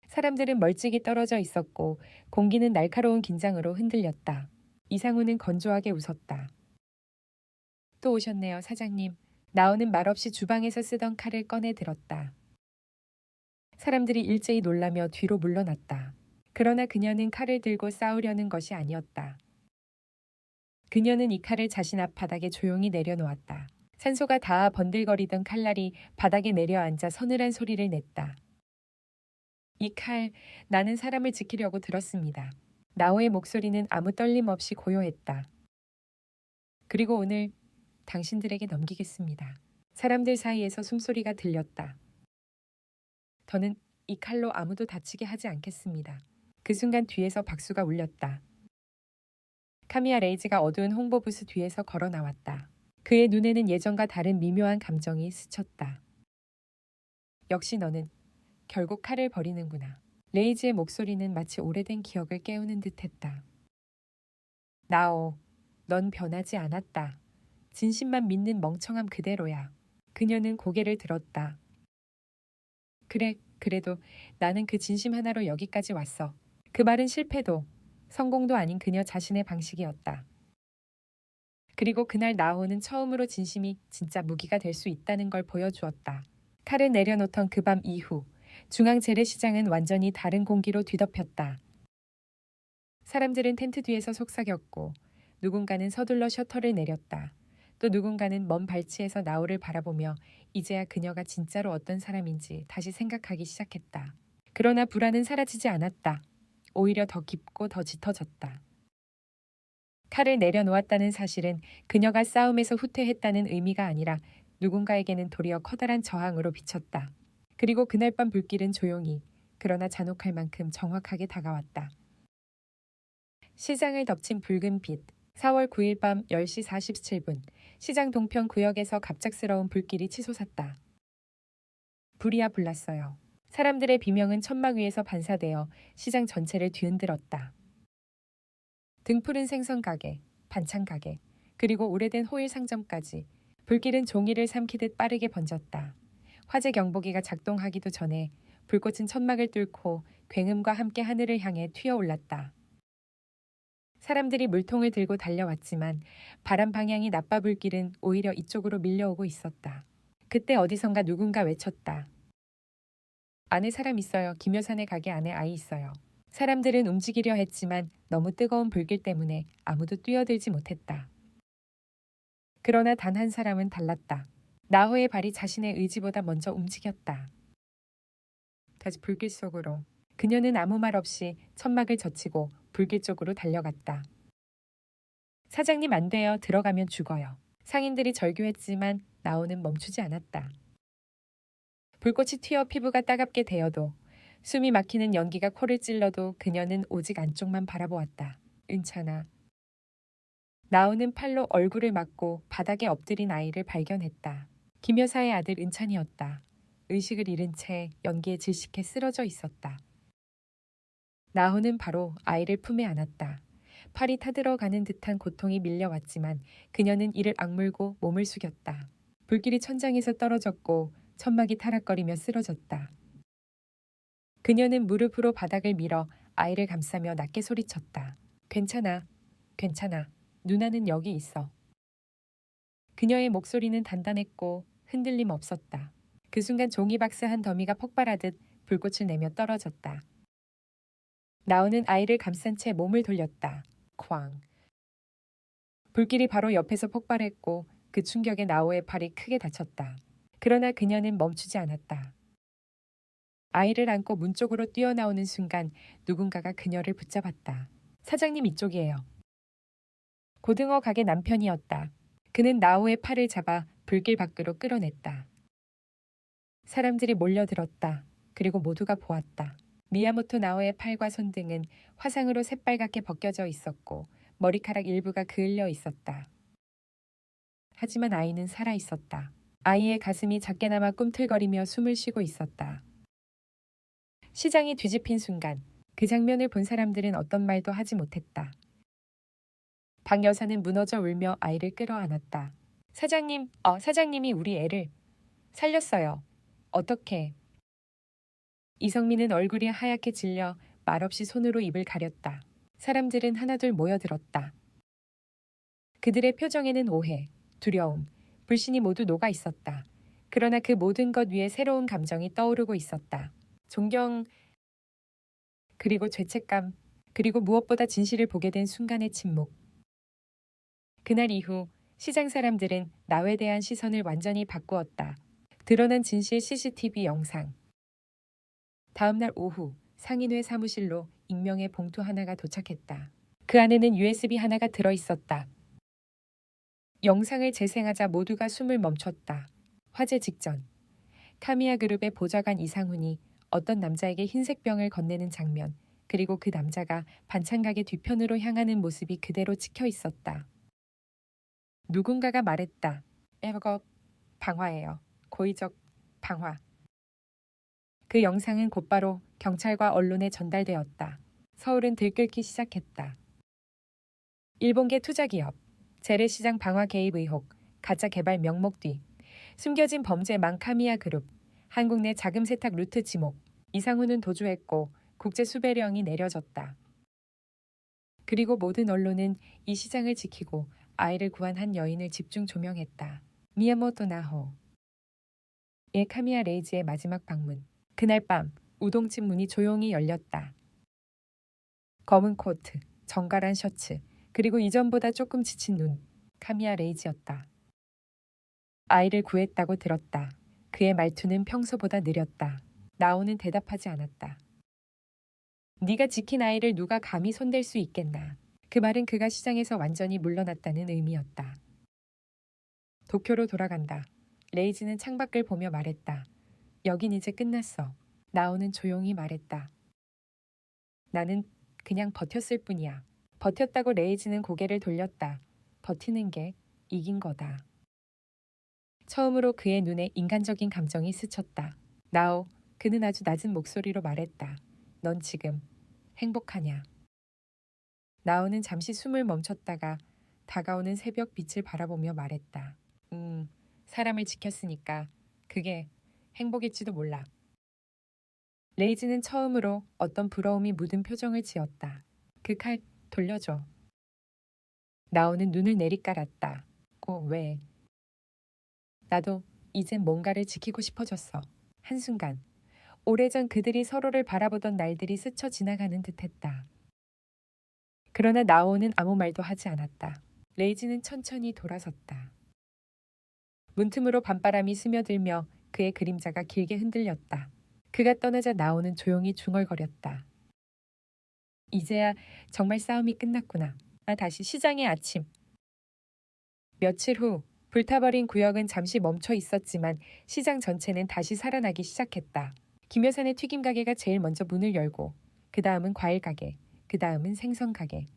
사람들은 멀찍이 떨어져 있었고 공기는 날카로운 긴장으로 흔들렸다. 이상훈은 건조하게 웃었다. 또 오셨네요, 사장님. 나오는 말없이 주방에서 쓰던 칼을 꺼내 들었다. 사람들이 일제히 놀라며 뒤로 물러났다. 그러나 그녀는 칼을 들고 싸우려는 것이 아니었다. 그녀는 이 칼을 자신 앞 바닥에 조용히 내려놓았다. 산소가 닿아 번들거리던 칼날이 바닥에 내려앉아 서늘한 소리를 냈다. 이 칼, 나는 사람을 지키려고 들었습니다. 나오의 목소리는 아무 떨림 없이 고요했다. 그리고 오늘 당신들에게 넘기겠습니다. 사람들 사이에서 숨소리가 들렸다. 더는 이 칼로 아무도 다치게 하지 않겠습니다. 그 순간 뒤에서 박수가 울렸다. 카미아 레이즈가 어두운 홍보부스 뒤에서 걸어 나왔다. 그의 눈에는 예전과 다른 미묘한 감정이 스쳤다. 역시 너는 결국 칼을 버리는구나. 레이즈의 목소리는 마치 오래된 기억을 깨우는 듯했다. 나오, 넌 변하지 않았다. 진심만 믿는 멍청함 그대로야. 그녀는 고개를 들었다. 그래, 그래도 나는 그 진심 하나로 여기까지 왔어. 그 말은 실패도 성공도 아닌 그녀 자신의 방식이었다. 그리고 그날 나오는 처음으로 진심이 진짜 무기가 될 수 있다는 걸 보여주었다. 칼을 내려놓던 그 밤 이후 중앙 재래시장은 완전히 다른 공기로 뒤덮였다. 사람들은 텐트 뒤에서 속삭였고 누군가는 서둘러 셔터를 내렸다. 또 누군가는 먼 발치에서 나우를 바라보며 이제야 그녀가 진짜로 어떤 사람인지 다시 생각하기 시작했다. 그러나 불안은 사라지지 않았다. 오히려 더 깊고 더 짙어졌다. 칼을 내려놓았다는 사실은 그녀가 싸움에서 후퇴했다는 의미가 아니라 누군가에게는 도리어 커다란 저항으로 비쳤다. 그리고 그날 밤 불길은 조용히 그러나 잔혹할 만큼 정확하게 다가왔다. 시장을 덮친 붉은 빛. 4월 9일 밤 10시 47분 시장 동편 구역에서 갑작스러운 불길이 치솟았다. 불이야 불났어요. 사람들의 비명은 천막 위에서 반사되어 시장 전체를 뒤흔들었다. 등푸른 생선 가게, 반찬 가게, 그리고 오래된 호일 상점까지 불길은 종이를 삼키듯 빠르게 번졌다. 화재 경보기가 작동하기도 전에 불꽃은 천막을 뚫고 굉음과 함께 하늘을 향해 튀어올랐다. 사람들이 물통을 들고 달려왔지만 바람 방향이 나빠 불길은 오히려 이쪽으로 밀려오고 있었다. 그때 어디선가 누군가 외쳤다. 안에 사람 있어요. 김여사네 가게 안에 아이 있어요. 사람들은 움직이려 했지만 너무 뜨거운 불길 때문에 아무도 뛰어들지 못했다. 그러나 단 한 사람은 달랐다. 나호의 발이 자신의 의지보다 먼저 움직였다. 다시 불길 속으로. 그녀는 아무 말 없이 천막을 젖히고 불길 쪽으로 달려갔다. 사장님 안 돼요. 들어가면 죽어요. 상인들이 절규했지만 나호는 멈추지 않았다. 불꽃이 튀어 피부가 따갑게 되어도 숨이 막히는 연기가 코를 찔러도 그녀는 오직 안쪽만 바라보았다. 은찬아. 나오는 팔로 얼굴을 막고 바닥에 엎드린 아이를 발견했다. 김 여사의 아들 은찬이었다. 의식을 잃은 채 연기에 질식해 쓰러져 있었다. 나호는 바로 아이를 품에 안았다. 팔이 타들어가는 듯한 고통이 밀려왔지만 그녀는 이를 악물고 몸을 숙였다. 불길이 천장에서 떨어졌고 천막이 타락거리며 쓰러졌다. 그녀는 무릎으로 바닥을 밀어 아이를 감싸며 낮게 소리쳤다. 괜찮아, 괜찮아. 누나는 여기 있어. 그녀의 목소리는 단단했고 흔들림 없었다. 그 순간 종이박스 한 더미가 폭발하듯 불꽃을 내며 떨어졌다. 나오는 아이를 감싼 채 몸을 돌렸다. 쾅. 불길이 바로 옆에서 폭발했고 그 충격에 나오의 팔이 크게 다쳤다. 그러나 그녀는 멈추지 않았다. 아이를 안고 문 쪽으로 뛰어나오는 순간 누군가가 그녀를 붙잡았다. 사장님 이쪽이에요. 고등어 가게 남편이었다. 그는 나오의 팔을 잡아 불길 밖으로 끌어냈다. 사람들이 몰려들었다. 그리고 모두가 보았다. 미야모토 나오의 팔과 손등은 화상으로 새빨갛게 벗겨져 있었고 머리카락 일부가 그을려 있었다. 하지만 아이는 살아 있었다. 아이의 가슴이 작게나마 꿈틀거리며 숨을 쉬고 있었다. 시장이 뒤집힌 순간 그 장면을 본 사람들은 어떤 말도 하지 못했다. 박 여사는 무너져 울며 아이를 끌어안았다. 사장님이 우리 애를 살렸어요. 어떻게? 이성민은 얼굴이 하얗게 질려 말없이 손으로 입을 가렸다. 사람들은 하나둘 모여들었다. 그들의 표정에는 오해, 두려움, 불신이 모두 녹아 있었다. 그러나 그 모든 것 위에 새로운 감정이 떠오르고 있었다. 존경, 그리고 죄책감, 그리고 무엇보다 진실을 보게 된 순간의 침묵. 그날 이후 시장 사람들은 나에 대한 시선을 완전히 바꾸었다. 드러난 진실 CCTV 영상. 다음 날 오후 상인회 사무실로 익명의 봉투 하나가 도착했다. 그 안에는 USB 하나가 들어 있었다. 영상을 재생하자 모두가 숨을 멈췄다. 화재 직전 카미야 그룹의 보좌관 이상훈이 어떤 남자에게 흰색 병을 건네는 장면, 그리고 그 남자가 반찬 가게 뒤편으로 향하는 모습이 그대로 찍혀 있었다. 누군가가 말했다. 에버거 방화예요. 고의적 방화. 그 영상은 곧바로 경찰과 언론에 전달되었다. 서울은 들끓기 시작했다. 일본계 투자기업, 재래시장 방화 개입 의혹, 가짜 개발 명목 뒤, 숨겨진 범죄 망카미야 그룹, 한국 내 자금 세탁 루트 지목, 이상훈은 도주했고 국제 수배령이 내려졌다. 그리고 모든 언론은 이 시장을 지키고 아이를 구한 한 여인을 집중 조명했다. 미야모토 나호. 카미야 레이지의 마지막 방문. 그날 밤 우동집 문이 조용히 열렸다. 검은 코트, 정갈한 셔츠, 그리고 이전보다 조금 지친 눈. 카미야 레이지였다. 아이를 구했다고 들었다. 그의 말투는 평소보다 느렸다. 나오는 대답하지 않았다. 네가 지킨 아이를 누가 감히 손댈 수 있겠나. 그 말은 그가 시장에서 완전히 물러났다는 의미였다. 도쿄로 돌아간다. 레이지는 창밖을 보며 말했다. 여긴 이제 끝났어. 나오는 조용히 말했다. 나는 그냥 버텼을 뿐이야. 버텼다고 레이지는 고개를 돌렸다. 버티는 게 이긴 거다. 처음으로 그의 눈에 인간적인 감정이 스쳤다. 나오, 그는 아주 낮은 목소리로 말했다. 넌 지금 행복하냐? 나오는 잠시 숨을 멈췄다가 다가오는 새벽 빛을 바라보며 말했다. 사람을 지켰으니까 그게 행복일지도 몰라. 레이지는 처음으로 어떤 부러움이 묻은 표정을 지었다. 그 칼 돌려줘. 나오는 눈을 내리깔았다. 왜? 나도 이젠 뭔가를 지키고 싶어졌어. 한순간 오래전 그들이 서로를 바라보던 날들이 스쳐 지나가는 듯했다. 그러나 나오는 아무 말도 하지 않았다. 레이지는 천천히 돌아섰다. 문틈으로 밤바람이 스며들며 그의 그림자가 길게 흔들렸다. 그가 떠나자 나오는 조용히 중얼거렸다. 이제야 정말 싸움이 끝났구나. 다시 시장의 아침. 며칠 후 불타버린 구역은 잠시 멈춰 있었지만 시장 전체는 다시 살아나기 시작했다. 김여산의 튀김 가게가 제일 먼저 문을 열고 그 다음은 과일 가게, 그 다음은 생선 가게.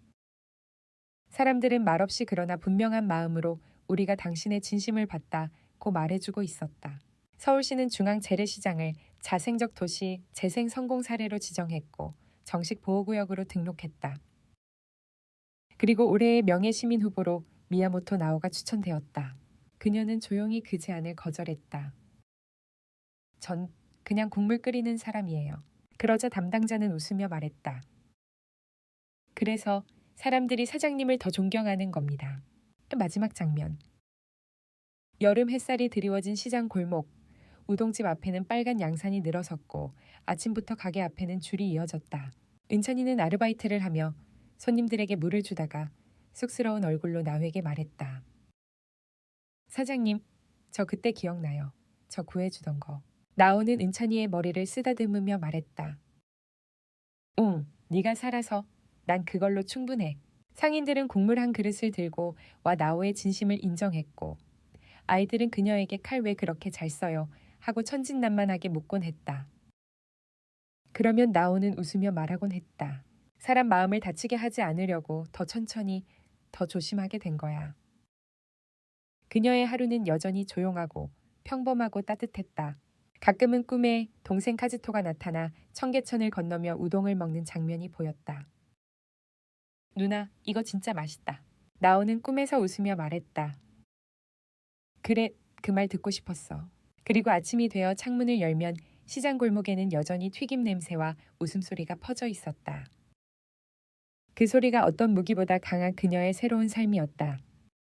사람들은 말없이 그러나 분명한 마음으로 우리가 당신의 진심을 봤다고 말해주고 있었다. 서울시는 중앙 재래시장을 자생적 도시 재생 성공 사례로 지정했고 정식 보호구역으로 등록했다. 그리고 올해의 명예시민 후보로 미야모토 나오가 추천되었다. 그녀는 조용히 그 제안을 거절했다. 전 그냥 국물 끓이는 사람이에요. 그러자 담당자는 웃으며 말했다. 그래서 사람들이 사장님을 더 존경하는 겁니다. 마지막 장면. 여름 햇살이 드리워진 시장 골목. 우동집 앞에는 빨간 양산이 늘어섰고 아침부터 가게 앞에는 줄이 이어졌다. 은찬이는 아르바이트를 하며 손님들에게 물을 주다가 쑥스러운 얼굴로 나에게 말했다. 사장님, 저 그때 기억나요. 저 구해주던 거. 나오는 은찬이의 머리를 쓰다듬으며 말했다. 응, 네가 살아서 난 그걸로 충분해. 상인들은 국물 한 그릇을 들고 와 나오의 진심을 인정했고 아이들은 그녀에게 칼 왜 그렇게 잘 써요 하고 천진난만하게 묻곤 했다. 그러면 나오는 웃으며 말하곤 했다. 사람 마음을 다치게 하지 않으려고 더 천천히 더 조심하게 된 거야. 그녀의 하루는 여전히 조용하고 평범하고 따뜻했다. 가끔은 꿈에 동생 카즈토가 나타나 청계천을 건너며 우동을 먹는 장면이 보였다. 누나, 이거 진짜 맛있다. 나오는 꿈에서 웃으며 말했다. 그래, 그 말 듣고 싶었어. 그리고 아침이 되어 창문을 열면 시장 골목에는 여전히 튀김 냄새와 웃음소리가 퍼져 있었다. 그 소리가 어떤 무기보다 강한 그녀의 새로운 삶이었다.